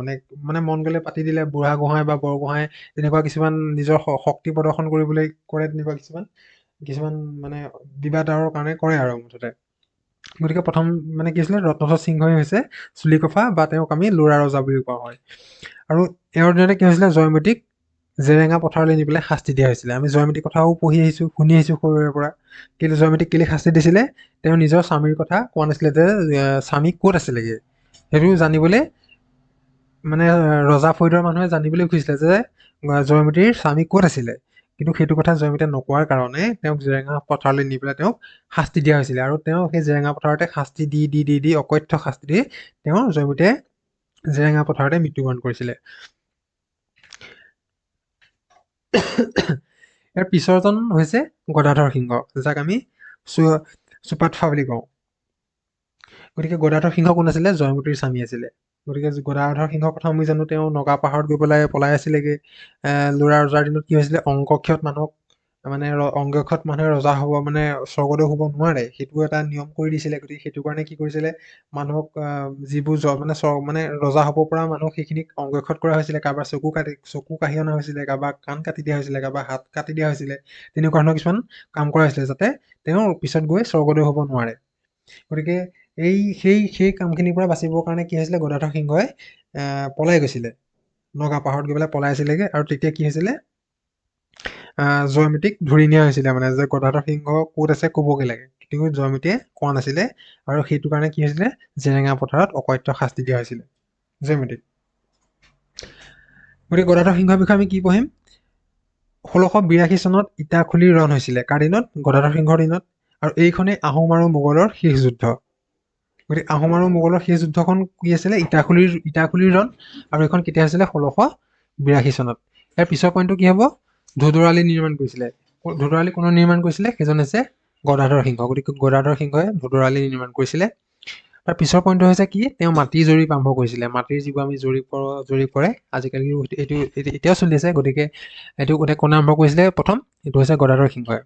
মানে মন গ'লে পাতি দিলে, বুঢ়া গোহাঁই বা বৰ গোহাঁই তেনেকুৱা কিছুমান নিজৰ শক্তি প্ৰদৰ্শন কৰিবলৈ কৰে, তেনেকুৱা কিছুমান মানে বিবাদৰ কাৰণে কৰে আৰু মুঠতে। গতিকে প্ৰথম মানে কি হৈছিলে, ৰত্নধ্বজ সিংহই হৈছে চুলিকফা, বা তেওঁক আমি লুৰা ৰজা বুলি কোৱা হয়। আৰু এওঁৰ দিনতে কি হৈছিলে, জয়মতীক জেৰেঙা পথাৰলৈ নি পেলাই শাস্তি দিয়া হৈছিলে। আমি জয়মতীৰ কথাও পঢ়ি আহিছোঁ, শুনি আহিছোঁ সৰুৰে পৰা। কিন্তু জয়মতীক কেলে শাস্তি দিছিলে? তেওঁ নিজৰ স্বামীৰ কথা কোৱা নাছিলে, যে স্বামী ক'ত আছিলেগে। সেইটো জানিবলৈ মানে ৰজা ফৈদৰ মানুহে জানিবলৈ খুজিছিলে যে জয়মতীৰ স্বামী ক'ত আছিলে, কিন্তু সেইটো কথা জয়মতীয়ে নকোৱাৰ কাৰণে তেওঁক জেৰেঙা পথাৰলৈ নি পেলাই তেওঁক শাস্তি দিয়া হৈছিলে। আৰু তেওঁ সেই জেৰেঙা পথাৰতে শাস্তি দি অকথ্য শাস্তি দি জয়মতীয়ে জেৰেঙা পথাৰতে মৃত্যুবৰণ কৰিছিলে। ইয়াৰ পিছৰজন হৈছে গদাধৰ সিংহ, যাক আমি চুপাতফা বুলি কওঁ। গতিকে গদাধৰ সিংহ কোন আছিলে? জয়মতীৰ স্বামী আছিলে। গতিকে গদাধৰ সিংহৰ কথা আমি জানো, তেওঁ নগা পাহাৰত গৈ পেলাই পলাই আছিলেগে। লুৰা ৰজাৰ দিনত কি হৈছিলে, অংগক্ষত মানুহে ৰজা হ'ব, মানে স্বৰ্গদেউ হ'ব নোৱাৰে, সেইটো এটা নিয়ম কৰি দিছিলে। গতিকে সেইটো কাৰণে কি কৰিছিলে, মানুহক যিবোৰ মানে ৰজা হ'ব পৰা মানুহক সেইখিনিক অংগক্ষত কৰা হৈছিলে। কাৰোবাৰ চকু কাঢ়ি অনা হৈছিলে, কাৰোবাৰ কাণ কাটি দিয়া হৈছিলে, কাৰোবাৰ হাত কাটি দিয়া হৈছিলে। তেনেকুৱা ধৰণৰ কিছুমান কাম কৰা হৈছিলে, যাতে তেওঁ পিছত গৈ স্বৰ্গদেউ হ'ব নোৱাৰে। গতিকে সেই কামখিনিৰ পৰা বাচিবৰ কাৰণে কি হৈছিলে, গদাধৰ সিংহই পলাই গৈছিলে, নগা পাহাৰত গৈ পেলাই পলাই আছিলেগে। আৰু তেতিয়া কি হৈছিলে, জয়মতীক ধৰি নিয়া হৈছিলে, মানে যে গদাধৰ সিংহ ক'ত আছে ক'বগে লাগে, কিন্তু জয়মতীয়ে কোৱা নাছিলে। আৰু সেইটো কাৰণে কি হৈছিলে, জেৰেঙা পথাৰত অকথ্য শাস্তি দিয়া হৈছিলে জয়মতীক। গতিকে গদাধৰ সিংহৰ বিষয়ে আমি কি পঢ়িম? 1682 চনত ইটাখুলিৰ ৰণ হৈছিলে। কাৰ দিনত? গদাধৰ সিংহৰ দিনত। আৰু এইখনেই আহোম আৰু মোগলৰ শেষ যুদ্ধ। গতিকে আহোম আৰু মোগলৰ শেষ যুদ্ধখন কি আছিলে? ইটাখুলিৰ ৰণ। আৰু এইখন কেতিয়া হৈছিলে? 1682 চনত। ইয়াৰ পিছৰ পইণ্টটো কি হ'ব? ধুধৰালি নিৰ্মাণ কৰিছিলে। ধুধৰালি কোনে নিৰ্মাণ কৰিছিলে? সেইজন হৈছে গদাধৰ সিংহ। গতিকে গদাধৰ সিংহই ধুধৰালি নিৰ্মাণ কৰিছিলে। তাৰ পিছৰ পইণ্টটো হৈছে কি? তেওঁ মাটিৰ জৰীপ আৰম্ভ কৰিছিলে। মাটিৰ যিবোৰ আমি জৰীপ কৰে, আজিকালি এইটো এতিয়াও চলি আছে। গতিকে এইটো কোনে আৰম্ভ কৰিছিলে প্ৰথম? এইটো হৈছে গদাধৰ সিংহই।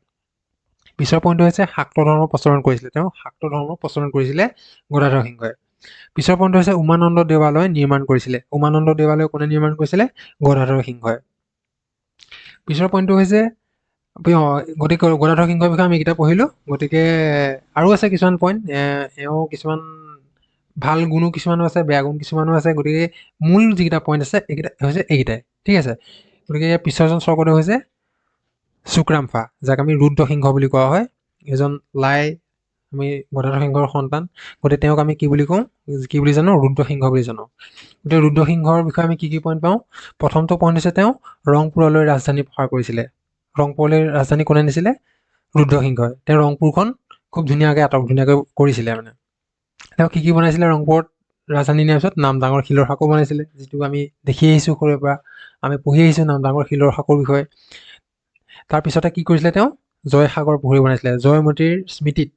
পিছৰ পইণ্টটো হৈছে শাক্ত ধৰ্ম প্ৰচলন কৰিছিলে। তেওঁ শাক্ত ধৰ্ম প্ৰচলন কৰিছিলে গদাধৰ সিংহই। পিছৰ পইণ্টটো হৈছে উমানন্দ দেৱালয় নিৰ্মাণ কৰিছিলে। উমানন্দ দেৱালয় কোনে নিৰ্মাণ কৰিছিলে? গদাধৰ সিংহই। পিছৰ পইণ্টটো হৈছে, গতিকে গদাধৰ সিংহৰ বিষয়ে আমি এইকেইটা পঢ়িলোঁ। গতিকে আৰু আছে কিছুমান পইণ্ট, এওঁ কিছুমান ভাল গুণো কিছুমানো আছে, বেয়া গুণ কিছুমানো আছে। গতিকে মূল যিকেইটা পইণ্ট আছে এইকেইটা হৈছে এইকেইটাই, ঠিক আছে। গতিকে পিছৰজন স্বৰ্গদেউ হৈছে চুকৰামফা, যাক আমি ৰুদ্ৰ সিংহ বুলি কোৱা হয়। এজন লাই আমি গদাধৰ সিংহৰ সন্তান, গতিকে তেওঁক আমি কি বুলি কওঁ, কি বুলি জানো, ৰুদ্ৰসিংহ বুলি জানো। গতিকে ৰুদ্ৰসিংহৰ বিষয়ে আমি কি পইণ্ট পাওঁ? প্ৰথমটো পইণ্ট হৈছে তেওঁ ৰংপুৰলৈ ৰাজধানী প্ৰসাৰ কৰিছিলে। ৰংপুৰলৈ ৰাজধানী কোনে নিছিলে? ৰুদ্ৰসিংহই। তেওঁ ৰংপুৰখন খুব ধুনীয়াকৈ ধুনীয়াকৈ কৰিছিলে মানে। তেওঁ কি বনাইছিলে? ৰংপুৰত ৰাজধানী নিয়াৰ পিছত নামদাঙৰ শিলৰ সাঁকো বনাইছিলে, যিটো আমি দেখি আহিছোঁ সৰুৰে পৰা, আমি পঢ়ি আহিছোঁ নামদাঙৰ শিলৰ সাঁকোৰ বিষয়ে। তাৰপিছতে কি কৰিছিলে? তেওঁ জয়সাগৰ পুখুৰী বনাইছিলে, জয়মতীৰ স্মৃতিত,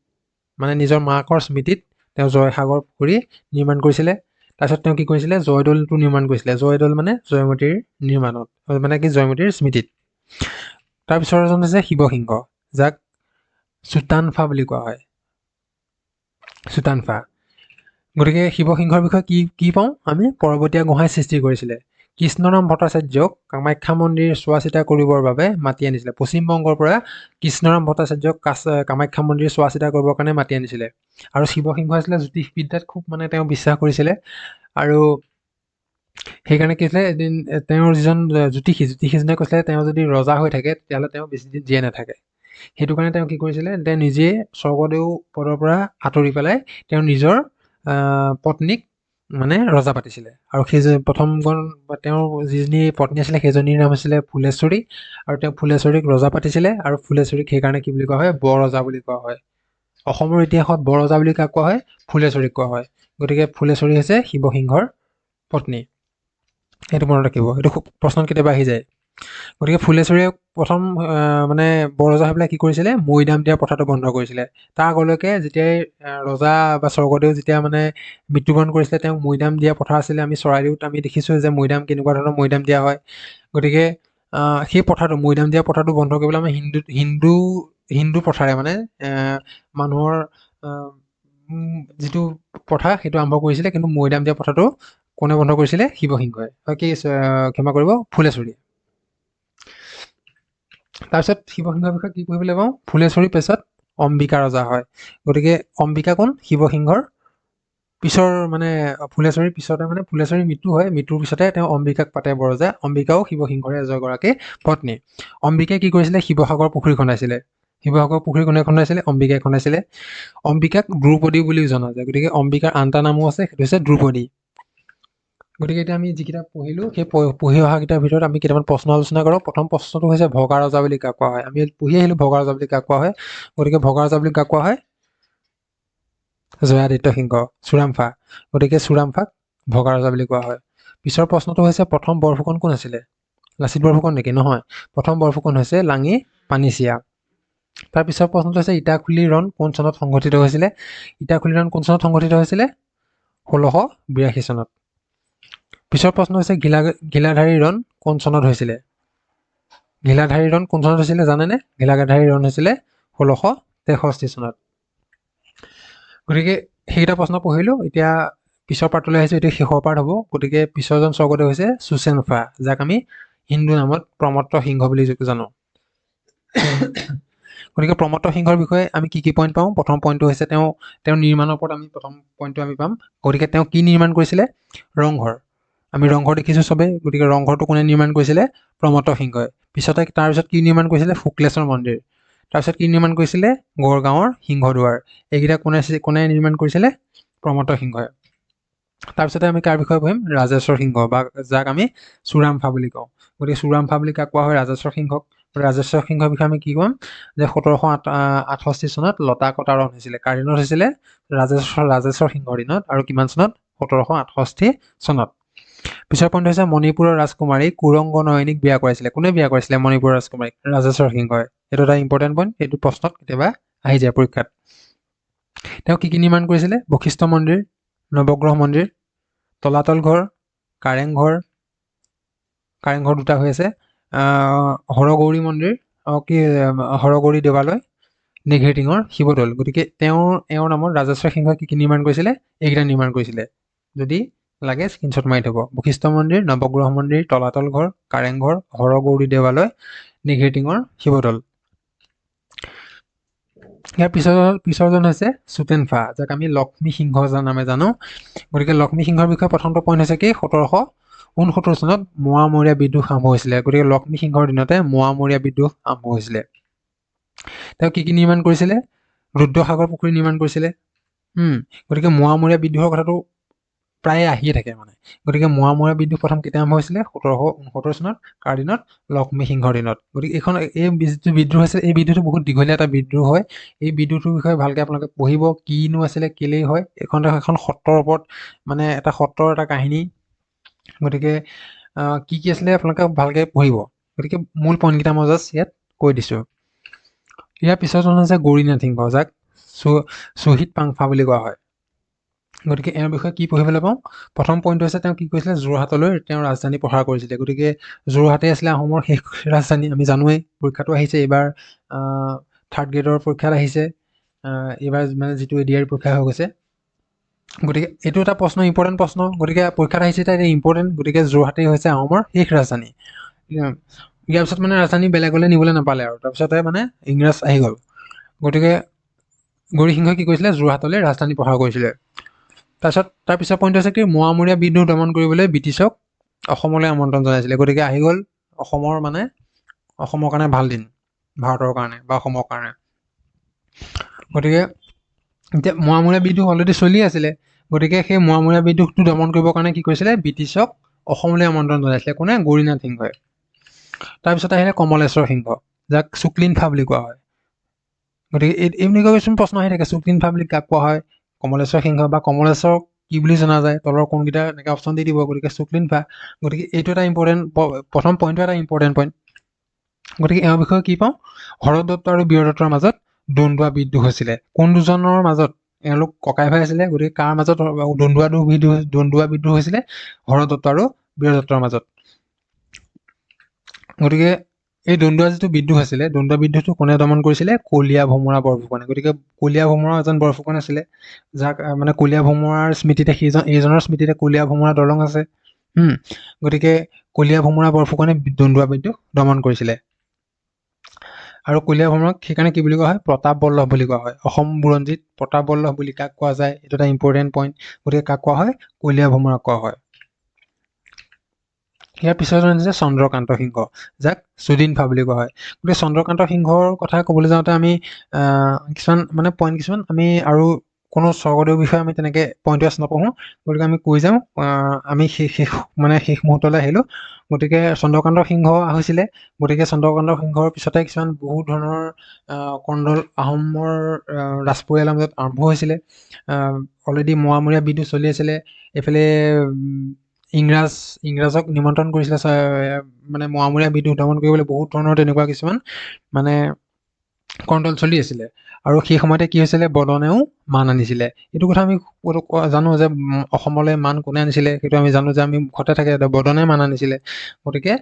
মানে নিজৰ মাকৰ স্মৃতিত তেওঁ জয়সাগৰ পুখুৰী নিৰ্মাণ কৰিছিলে। তাৰপিছত তেওঁ কি কৰিছিলে? জয়দৌলটো নিৰ্মাণ কৰিছিলে। জয়দৌল মানে জয়মতীৰ নিৰ্মাণত, মানে কি জয়মতীৰ স্মৃতিত। তাৰপিছত এজন হৈছে শিৱসিংহ, যাক চুতানফা বুলি কোৱা হয়, চুতানফা। গতিকে শিৱসিংহৰ বিষয়ে কি পাওঁ আমি? পৰ্বতীয়া গুহাই সৃষ্টি কৰিছিলে। কৃষ্ণৰাম ভট্টাচাৰ্যক কামাখ্যা মন্দিৰ চোৱা চিতা কৰিবৰ বাবে মাতি আনিছিলে। পশ্চিমবংগৰ পৰা কৃষ্ণৰাম ভট্টাচাৰ্যক কামাখ্যা মন্দিৰ চোৱা চিতা কৰিবৰ কাৰণে মাতি আনিছিলে। আৰু শিৱসিংহ আছিলে জ্যোতিষবিদ্যাত খুব মানে তেওঁ বিশ্বাস কৰিছিলে, আৰু সেইকাৰণে কি হৈছিলে, এদিন তেওঁৰ যিজন জ্যোতিষীজনে কৈছিলে তেওঁ যদি ৰজা হৈ থাকে তেতিয়াহ'লে তেওঁ বেছিদিন জীয়াই নাথাকে। সেইটো কাৰণে তেওঁ কি কৰিছিলে, তেওঁ নিজে স্বৰ্গদেউ পদৰ পৰা আঁতৰি পেলাই তেওঁ নিজৰ পত্নীক মানে ৰজা পাতিছিলে। আৰু সেই প্ৰথমজন তেওঁৰ যিজনী পত্নী আছিলে সেইজনীৰ নাম আছিলে ফুলেশ্বৰী, আৰু তেওঁ ফুলেশ্বৰীক ৰজা পাতিছিলে। আৰু ফুলেশ্বৰীক সেইকাৰণে কি বুলি কোৱা হয়? বৰ ৰজা বুলি কোৱা হয়। অসমৰ ইতিহাসত বৰ ৰজা বুলি কাক কোৱা হয়? ফুলেশ্বৰীক কোৱা হয়। গতিকে ফুলেশ্বৰী হৈছে শিৱসিংহৰ পত্নী, সেইটো মনত ৰাখিব, এইটো খুব প্ৰশ্নত কেতিয়াবা আহি যায়। গতিকে ফুলেশ্বৰীয়ে প্ৰথম মানে বৰৰজা হৈ পেলাই কি কৰিছিলে? মৈদাম দিয়া প্ৰথাটো বন্ধ কৰিছিলে। তাৰ আগলৈকে যেতিয়াই ৰজা বা স্বৰ্গদেউ যেতিয়া মানে মৃত্যুবৰণ কৰিছিলে, তেওঁক মৈদাম দিয়া প্ৰথা আছিলে। আমি চৰাইদেউত আমি দেখিছোঁ যে মৈদাম কেনেকুৱা ধৰণৰ মৈদাম দিয়া হয়। গতিকে সেই প্ৰথাটো, মৈদাম দিয়া প্ৰথাটো বন্ধ কৰিবলৈ আমি হিন্দু প্ৰথাৰে মানে মানুহৰ যিটো প্ৰথা সেইটো আৰম্ভ কৰিছিলে। কিন্তু মৈদাম দিয়া প্ৰথাটো কোনে বন্ধ কৰিছিলে? শিৱসিংহই, কি ক্ষমা কৰিব, ফুলেশ্বৰী। তাৰপিছত শিৱসিংহৰ বিষয়ে কি পঢ়িবলৈ পাওঁ? ফুলেশ্বৰীৰ পিছত অম্বিকা ৰজা হয়। গতিকে অম্বিকা কোন? শিৱসিংহৰ পিছৰ মানে ফুলেশ্বৰীৰ পিছতে মানে ফুলেশ্বৰীৰ মৃত্যু হয়, মৃত্যুৰ পিছতে তেওঁ অম্বিকাক পাতে বৰৰজা। অম্বিকাও শিৱসিংহৰে এগৰাকী পত্নী। অম্বিকাই কি কৰিছিলে? শিৱসাগৰ পুখুৰী খন্দাইছিলে। শিৱসাগৰ পুখুৰী কোনে খন্দাইছিলে? অম্বিকাই খন্দাইছিলে। অম্বিকাক দ্ৰৌপদী বুলিও জনা যায়। গতিকে অম্বিকাৰ আন এটা নামো আছে, সেইটো হৈছে দ্ৰৌপদী। গতিকে এতিয়া আমি যিকেইটা পঢ়িলোঁ, সেই পঢ়ি অহা কেইটাৰ ভিতৰত আমি কেইটামান প্ৰশ্ন আলোচনা কৰোঁ। প্ৰথম প্ৰশ্নটো হৈছে ভগা ৰজা বুলি কাক কোৱা হয়? আমি পঢ়ি আহিলোঁ ভগা ৰজা বুলি কাক কোৱা হয়। গতিকে ভগা ৰজা বুলি কাক কোৱা হয়? জয়াদিত্য সিংহ, চুৰামফা। গতিকে চুৰামফাক ভগা ৰজা বুলি কোৱা হয়। পিছৰ প্ৰশ্নটো হৈছে প্ৰথম বৰফুকন কোন আছিলে? লাচিত বৰফুকন নেকি? নহয়, প্ৰথম বৰফুকন হৈছে লাঙি পানীচিয়া। তাৰ পিছৰ প্ৰশ্নটো হৈছে ইটাখুলিৰ ৰণ কোন চনত সংঘটিত হৈছিলে? ইটাখুলিৰ ৰণ কোন চনত সংঘটিত হৈছিলে? 1682 চনত। পিছৰ প্ৰশ্ন হৈছে ঘিলাধাৰী ৰণ কোন চনত হৈছিলে? ঘিলাধাৰী ৰণ কোন চনত হৈছিলে জানেনে? ঘিলাধাৰী ৰণ হৈছিলে 1663 চনত। গতিকে সেইকেইটা প্ৰশ্ন পঢ়িলোঁ। এতিয়া পিছৰ পাৰ্টলৈ আহিছোঁ, এইটো শেষৰ পাৰ্ট হ'ব। গতিকে পিছৰজন স্বৰ্গদেউ হৈছে চুচেনফা, যাক আমি হিন্দু নামত প্ৰমত্ত সিংহ বুলি জানো। গতিকে প্ৰমত্ত সিংহৰ বিষয়ে আমি কি পইণ্ট পাওঁ? প্ৰথম পইণ্টটো হৈছে তেওঁৰ নিৰ্মাণৰ ওপৰত আমি প্ৰথম পইণ্টটো আমি পাম। গতিকে তেওঁ কি নিৰ্মাণ কৰিছিলে? ৰংঘৰ। আমি ৰংঘৰ দেখিছোঁ চবেই। গতিকে ৰংঘৰটো কোনে নিৰ্মাণ কৰিছিলে? প্ৰমত্ত সিংহই। তাৰপিছত কি নিৰ্মাণ কৰিছিলে? শুক্লেশ্বৰ মন্দিৰ। তাৰপিছত কি নিৰ্মাণ কৰিছিলে? গড়গাঁৱৰ সিংহদুৱাৰ। এইকেইটা কোনে নিৰ্মাণ কৰিছিলে? প্ৰমত্ত সিংহই। তাৰপিছতে আমি কাৰ বিষয়ে পঢ়িম? ৰাজেশ্বৰ সিংহ, বা যাক আমি চুৰামফা বুলি কওঁ। গতিকে চুৰামফা বুলি কাক কোৱা হয়? ৰাজেশ্বৰ সিংহক। ৰাজেশ্বৰ সিংহৰ বিষয়ে আমি কি ক'ম? যে 1768 চনত লতাকটা ৰণ হৈছিলে। কাৰ দিনত হৈছিলে? ৰাজেশ্বৰ সিংহৰ দিনত। আৰু কিমান চনত? 1768 চনত। পিছৰ পইণ্ট হৈছে মণিপুৰৰ ৰাজকুমাৰী কুৰংগ নয়নীক বিয়া কৰাইছিলে। কোনে বিয়া কৰাইছিলে মণিপুৰৰ ৰাজকুমাৰীক? ৰাজেশ্বৰ সিংহই। এইটো এটা ইম্পৰ্টেণ্ট পইণ্ট, এইটো প্ৰশ্নত কেতিয়াবা আহি যায় পৰীক্ষাত। তেওঁ কি নিৰ্মাণ কৰিছিলে? বশিষ্ঠ মন্দিৰ, নৱগ্ৰহ মন্দিৰ, তলাতল ঘৰ, কাৰেংঘৰ দুটা হৈ আছে, হৰগৌৰী মন্দিৰ, হৰগৌৰী দেৱালয়, নেঘেৰিটিঙৰ শিৱদৌল। গতিকে এওঁৰ নামত ৰাজেশ্বৰ সিংহই কি নিৰ্মাণ কৰিছিলে? এইকেইটা নিৰ্মাণ কৰিছিলে। যদি লাগে স্ক্ৰীনশ্বট মাৰি থ'ব। বশিষ্ঠ মন্দিৰ, নৱগ্ৰহ মন্দিৰ, তলাতল ঘৰ, কাৰেংঘৰ, হৰগৌৰী দেৱালয়, নেঘেৰিটিঙৰ শিৱদৌল। ইয়াৰ পিছৰজন হৈছে চুতেনফা, যাক আমি লক্ষ্মী সিংহ নামে জানো। গতিকে লক্ষ্মী সিংহৰ বিষয়ে প্ৰথমটো পইণ্ট হৈছে কি? 1769 চনত মোৱামৰীয়া বিদ্ৰোহ আৰম্ভ হৈছিলে। গতিকে লক্ষ্মী সিংহৰ দিনতে মোৱামৰীয়া বিদ্ৰোহ আৰম্ভ হৈছিলে। তেওঁ কি নিৰ্মাণ কৰিছিলে? ৰুদ্ৰসাগৰ পুখুৰী নিৰ্মাণ কৰিছিলে। গতিকে মোৱামৰীয়া বিদ্ৰোহৰ কথাটো প্ৰায়ে আহিয়ে থাকে মানে। গতিকে মোৱামৰীয়া বিদ্ৰোহ প্ৰথম কেতিয়া আৰম্ভ হৈছিলে? 1769 চনত কাৰ দিনত? লক্ষ্মী সিংহৰ দিনত। গতিকে এই যিটো বিদ্ৰোহ আছে, এই বিদ্ৰোহটো বহুত দীঘলীয়া এটা বিদ্ৰোহ হয়। এই বিদ্ৰোহটোৰ বিষয়ে ভালকে আপোনালোকে পঢ়িব, কিনো আছিলে, কেলেই হয়। এখন সত্ৰৰ ওপৰত মানে এটা সত্ৰৰ এটা কাহিনী। গতিকে কি আছিলে আপোনালোকে ভালকে পঢ়িব। গতিকে মূল পইণ্টকেইটা মই জাষ্ট ইয়াত কৈ দিছোঁ। ইয়াৰ পিছত হৈছে গৌৰীনাথ সিংহ, যাক শ্বহীদ পাংফা বুলি কোৱা হয়। গতিকে এওঁৰ বিষয়ে কি পঢ়িবলৈ পাওঁ? প্ৰথম পইণ্টটো হৈছে তেওঁ কি কৰিছিলে? যোৰহাটলৈ তেওঁ ৰাজধানী প্ৰসাৰ কৰিছিলে। গতিকে যোৰহাটেই আছিলে আহোমৰ শেষ ৰাজধানী। আমি জানোৱেই, পৰীক্ষাটো আহিছে এইবাৰ, 3rd গ্ৰেডৰ পৰীক্ষাত আহিছে। এইবাৰ মানে যিটো এডিআৰ পৰীক্ষা হৈ গৈছে। গতিকে এইটো এটা প্ৰশ্ন, ইম্পৰ্টেণ্ট প্ৰশ্ন। গতিকে পৰীক্ষাত আহিছে এতিয়া ইম্পৰ্টেণ্ট। গতিকে যোৰহাটেই হৈছে আহোমৰ শেষ ৰাজধানী। ইয়াৰ পিছত মানে ৰাজধানী বেলেগলৈ নিবলৈ নাপালে আৰু তাৰপিছতে মানে ইংৰাজ আহি গ'ল। গতিকে গৌৰীসিংহই কি কৰিছিলে? যোৰহাটলৈ ৰাজধানী প্ৰসাৰ কৰিছিলে। তাৰ পিছৰ পইণ্ট হৈছে কি? মোৱামৰীয়া বিদ্ৰোহ দমন কৰিবলৈ ব্ৰিটিছক অসমলৈ আমন্ত্ৰণ জনাইছিলে। গতিকে আহি গ'ল অসমৰ কাৰণে ভাল দিন, ভাৰতৰ কাৰণে বা অসমৰ কাৰণে। গতিকে এতিয়া মোৱামৰীয়া বিদ্ৰোহ অলৰেডি চলি আছিলে। গতিকে সেই মোৱামৰীয়া বিদ্ৰোহটো দমন কৰিবৰ কাৰণে কি কৰিছিলে? ব্ৰিটিছক অসমলৈ আমন্ত্ৰণ জনাইছিলে। কোনে? গৌৰীনাথ সিংহই। তাৰপিছত আহিলে কমলেশ্বৰ সিংহ, যাক শুক্লিনফা বুলি কোৱা হয়। গতিকে এনেকুৱা কিছুমান প্ৰশ্ন আহি থাকে, শুক্লিনফা বুলি কাক কোৱা হয়? কমলেশ্বৰ সিংহ বা কমলেশ্বৰ কি বুলি জনা যায়? তলৰ কোনকেইটা এনেকৈ অপশ্যন দি দিব। গতিকে শুক্লিনফা। গতিকে এইটো এটা ইম্পৰ্টেণ্ট, প্ৰথম পইণ্টটো এটা ইম্পৰ্টেণ্ট পইণ্ট। গতিকে এওঁৰ বিষয়ে কি পাওঁ? হৰদত্ত আৰু বীৰদত্তৰ মাজত দন্দুৱা বিদ্ৰোহ হৈছিলে। কোন দুজনৰ মাজত? এওঁলোক ককাই ভাই আছিলে। গতিকে কাৰ মাজত দন্দুৱা বিদ্ৰোহ হৈছিলে? হৰদত্ত আৰু বীৰদত্তৰ মাজত। গতিকে এই দন্দুৱা যিটো বিদ্ৰোহ আছিলে, দন্দুৱা বিদ্ৰোহটো কোনে দমন কৰিছিলে? কলীয়া ভোমোৰা বৰফুকনে। গতিকে কলীয়া ভোমোৰা এজন বৰফুকন আছিলে, যাক মানে কলীয়া ভোমোৰাৰ স্মৃতিতে এইজনৰ স্মৃতিতে কলীয়া ভোমোৰা দলং আছে। গতিকে কলীয়া ভোমোৰা বৰফুকনে দন্দুৱা বিদ্ৰোহ দমন কৰিছিলে। আৰু কলীয়া ভোমোৰাক সেইকাৰণে কি বুলি কোৱা হয়? প্ৰতাপ বল্লভ বুলি কোৱা হয়। অসম বুৰঞ্জীত প্ৰতাপ বল্লভ বুলি কাক কোৱা যায়? এইটো এটা ইম্পৰ্টেণ্ট পইণ্ট। গতিকে কাক কোৱা হয়? কলীয়া ভোমোৰাক কোৱা হয়। ইয়াৰ পিছত হৈছে চন্দ্ৰকান্ত সিংহ, যাক সুদিনফা বুলি কোৱা হয়। গতিকে চন্দ্ৰকান্ত সিংহৰ কথা ক'বলৈ যাওঁতে আমি কিছুমান মানে পইণ্ট কিছুমান আমি আৰু কোনো স্বৰ্গদেউৰ বিষয়ে আমি তেনেকৈ পইণ্ট ৱাইজ নপঢ়োঁ। গতিকে আমি কৈ যাওঁ, আমি শেষ মুহূৰ্তলৈ আহিলোঁ। গতিকে চন্দ্ৰকান্ত সিংহ হৈছিলে। গতিকে চন্দ্ৰকান্ত সিংহৰ পিছতে কিছুমান বহুত ধৰণৰ কণ্ডল আহোমৰ ৰাজ পৰিয়ালৰ মাজত আৰম্ভ হৈছিলে। অলৰেডি মোৱামৰীয়া বিদ্ৰোহ চলি আছিলে। এইফালে ইংৰাজক নিমন্ত্ৰণ কৰিছিলে মানে মোৱামৰীয়া বিদ্ৰোহ দমন কৰিবলৈ। বহুত ধৰণৰ তেনেকুৱা কিছুমান মানে কণ্ডল চলি আছিলে। আৰু সেই সময়তে কি হৈছিলে? বদনেও মান আনিছিলে। এইটো কথা আমি জানো যে অসমলৈ মান কোনে আনিছিলে, সেইটো আমি জানো যে আমি মুখতে থাকে, বদনে মান আনিছিলে। গতিকে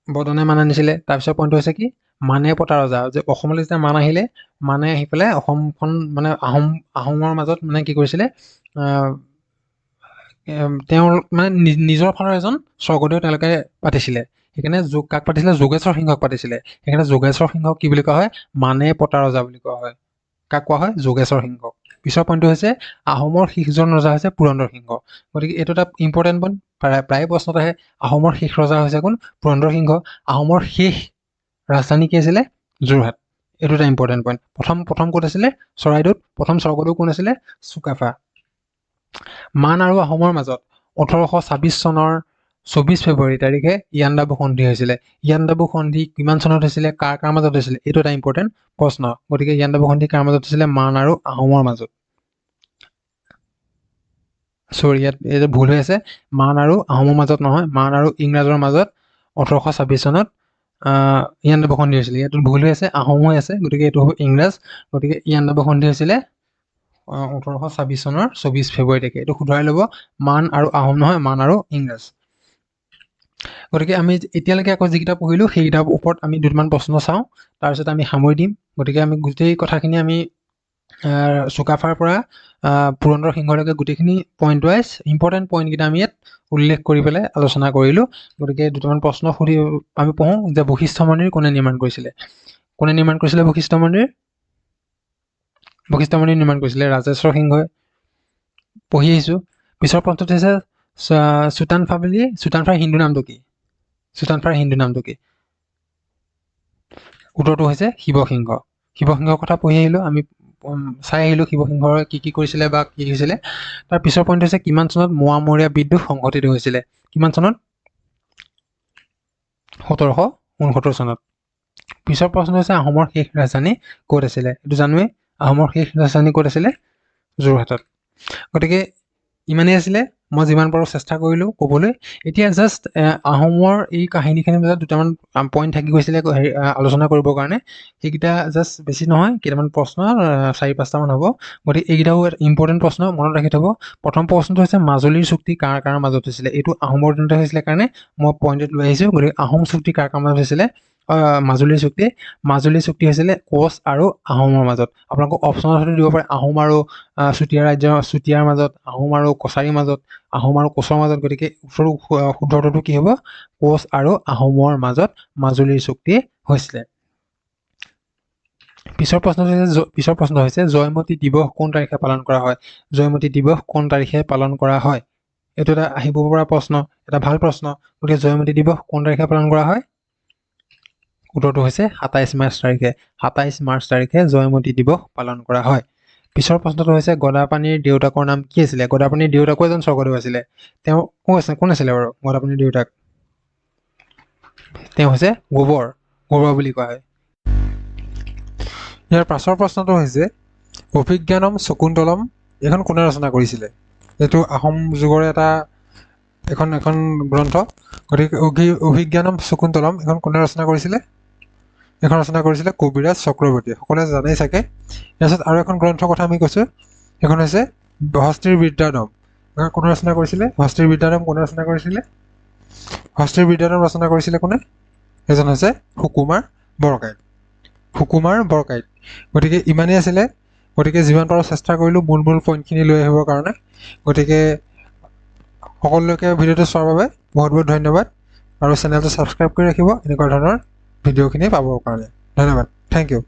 বদনে মান আনিছিলে। তাৰপিছত পইণ্টটো হৈছে কি? মানে পতা ৰজা, যে অসমলৈ যেতিয়া মান আহিলে, মানে আহি পেলাই অসমখন মানে আহোমৰ মাজত মানে কি কৰিছিলে? তেওঁৰ মানে নিজৰ ফালৰ এজন স্বৰ্গদেউ তেওঁলোকে পাতিছিলে। সেইকাৰণে কাক পাতিছিলে? যোগেশ্বৰ সিংহক পাতিছিলে। সেইকাৰণে যোগেশ্বৰ সিংহক কি বুলি কোৱা হয়? মানে পতা ৰজা বুলি কোৱা হয়। কাক কোৱা হয়? যোগেশ্বৰ সিংহক। পিছৰ পইণ্টটো হৈছে আহোমৰ শেষজন ৰজা হৈছে পুৰন্দৰ সিংহ। গতিকে এইটো এটা ইম্পৰ্টেণ্ট পইণ্ট, প্ৰায় প্ৰশ্নত আহে। আহোমৰ শেষ ৰজা হৈছে কোন? পুৰন্দৰ সিংহ। আহোমৰ শেষ ৰাজধানী কি আছিলে? যোৰহাট। এইটো এটা ইম্পৰ্টেণ্ট পইণ্ট। প্ৰথম ক'ত আছিলে? চৰাইদেউত। প্ৰথম স্বৰ্গদেউ কোন আছিলে? চুকাফা। মান আৰু আহোমৰ মাজত 1826 চনৰ 24 ফেব্ৰুৱাৰী তাৰিখে ইয়াণ্ডাবু সন্ধি হৈছিলে। ইয়াণ্ডাবু সন্ধি কিমান চনত হৈছিলে? কাৰ মাজত হৈছিলে? এইটো এটা ইম্পৰ্টেণ্ট প্ৰশ্ন। গতিকে ইয়াণ্ডাবু সন্ধি কাৰ মাজত হৈছিলে? মান আৰু আহোমৰ মাজত। ইয়াত এইটো ভুল হৈ আছে। মান আৰু আহোমৰ মাজত নহয়, মান আৰু ইংৰাজৰ মাজত 1826 চনত ইয়াণ্ডাবু সন্ধি হৈছিলে। ইয়াতো ভুল হৈ আছে, আহোম হৈ আছে। গতিকে এইটো হ'ব ইংৰাজ। গতিকে ইয়াণ্ডাবু সন্ধি হৈছিলে 1826 চনৰ 24 ফেব্ৰুৱাৰী তাৰিখে। এইটো শুধৰাই ল'ব, মান আৰু আহোম নহয়, মান আৰু ইংৰাজ। গতিকে আমি এতিয়ালৈকে আকৌ যিকেইটা পঢ়িলোঁ, সেইকেইটাৰ ওপৰত আমি দুটামান প্ৰশ্ন চাওঁ, তাৰপিছত আমি সামৰি দিম। গতিকে আমি গোটেই কথাখিনি আমি চুকাফাৰ পৰা পুৰন্দৰ সিংহলৈকে গোটেইখিনি পইণ্ট ৱাইজ ইম্পৰ্টেণ্ট পইণ্টকেইটা আমি ইয়াত উল্লেখ কৰি পেলাই আলোচনা কৰিলোঁ। গতিকে দুটামান প্ৰশ্ন আমি পঢ়োঁ যে বশিষ্ঠ মন্দিৰ কোনে নিৰ্মাণ কৰিছিলে? কোনে নিৰ্মাণ কৰিছিলে বশিষ্ঠ মন্দিৰ? বশিষ্ঠ মন্দিৰ নিৰ্মাণ কৰিছিলে ৰাজেশ্বৰ সিংহই। পঢ়ি আহিছোঁ। পিছৰ প্ৰশ্নটো হৈছে চুতানফাৰ হিন্দু নামটো কি? চুতানফাৰ হিন্দু নামটো কি? উত্তৰটো হৈছে শিৱসিংহ। শিৱসিংহৰ কথা পঢ়ি আহিলোঁ আমি। চাই আহিলোঁ শিৱসিংহৰ কি কৰিছিলে বা কি হৈছিলে। তাৰ পিছৰ পইণ্ট হৈছে কিমান চনত মোৱামৰীয়া বিদ্ৰোহ সংঘটিত হৈছিলে। কিমান চনত? 1769 চনত। পিছৰ প্ৰশ্ন হৈছে আহোমৰ শেষ ৰাজধানী ক'ত আছিলে? এইটো জানোৱেই, আহোমৰ শেষ ৰাজধানী ক'ত আছিলে? যোৰহাটত। গতিকে ইমানেই আছিলে, মই যিমান পাৰোঁ চেষ্টা কৰিলোঁ ক'বলৈ। এতিয়া জাষ্ট আহোমৰ এই কাহিনীখিনিৰ মাজত দুটামান পইণ্ট থাকি গৈছিলে আলোচনা কৰিবৰ কাৰণে। সেইকেইটা জাষ্ট বেছি নহয়, কেইটামান প্ৰশ্ন 4-5টামান হ'ব। গতিকে এইকেইটাও ইম্পৰ্টেণ্ট প্ৰশ্ন, মনত ৰাখি থ'ব। প্ৰথম প্ৰশ্নটো হৈছে মাজুলীৰ চুক্তি কাৰ কাৰ মাজত হৈছিলে? এইটো আহোমৰ দিনতে হৈছিলে কাৰণে মই পইণ্টত লৈ আহিছোঁ। গতিকে আহোম চুক্তি কাৰ কাৰ মাজত হৈছিলে? মাজুলীৰ চুক্তি হৈছিলে কোচ আৰু আহোমৰ মাজত। আপোনালোকক অপশ্যনত দিব পাৰে আহোম আৰু চুতীয়াৰ মাজত, আহোম আৰু কছাৰীৰ মাজত, আহোম আৰু কোচৰ মাজত। গতিকে শুদ্ধটো কি হ'ব? কোচ আৰু আহোমৰ মাজত মাজুলীৰ চুক্তি হৈছিলে। পিছৰ প্ৰশ্ন হৈছে জয়মতী দিৱস কোন তাৰিখে পালন কৰা হয়? জয়মতী দিৱস কোন তাৰিখে পালন কৰা হয়? এইটো এটা আহিব পৰা প্ৰশ্ন, এটা ভাল প্ৰশ্ন। গতিকে জয়মতী দিৱস কোন তাৰিখে পালন কৰা হয়? উত্তৰটো হৈছে 27 মাৰ্চ তাৰিখে। 27 মাৰ্চ তাৰিখে জয়মতী দিৱস পালন কৰা হয়। পিছৰ প্ৰশ্নটো হৈছে গদাপাণিৰ দেউতাকৰ নাম কি আছিলে? গদাপাণিৰ দেউতাকো এজন স্বৰ্গদেউ আছিলে। তেওঁ কোন আছিলে বাৰু গদাপাণিৰ দেউতাক? তেওঁ হৈছে গোবৰ বুলি কোৱা হয়। ইয়াৰ পাছৰ প্ৰশ্নটো হৈছে অভিজ্ঞানম শকুন্তলম এইখন কোনে ৰচনা কৰিছিলে? এইটো আহোম যুগৰে এখন গ্ৰন্থ। গতিকে অভিজ্ঞানম শকুন্তলম এইখন কোনে ৰচনা কৰিছিলে? এইখন ৰচনা কৰিছিলে কবিৰাজ চক্ৰৱৰ্তীয়ে। সকলোৱে জানেই চাগে। তাৰপিছত আৰু এখন গ্ৰন্থৰ কথা আমি কৈছোঁ, সেইখন হৈছে হস্তীৰ বিদ্যানম। এইখন কোনে ৰচনা কৰিছিলে? হস্তীৰ বিদ্যানম কোনে ৰচনা কৰিছিলে? হস্তীৰ বিদ্যানম ৰচনা কৰিছিলে কোনে? এজন হৈছে সুকুমাৰ বৰকাইত। গতিকে ইমানেই আছিলে। গতিকে যিমান পাৰোঁ চেষ্টা কৰিলোঁ মূল পইণ্টখিনি লৈ আহিবৰ কাৰণে। গতিকে সকলোকে ভিডিঅ'টো চোৱাৰ বাবে বহুত বহুত ধন্যবাদ। আৰু চেনেলটো ছাবস্ক্ৰাইব কৰি ৰাখিব এনেকুৱা ধৰণৰ ভিডিঅ'খিনি পাবৰ কাৰণে। ধন্যবাদ। Thank U.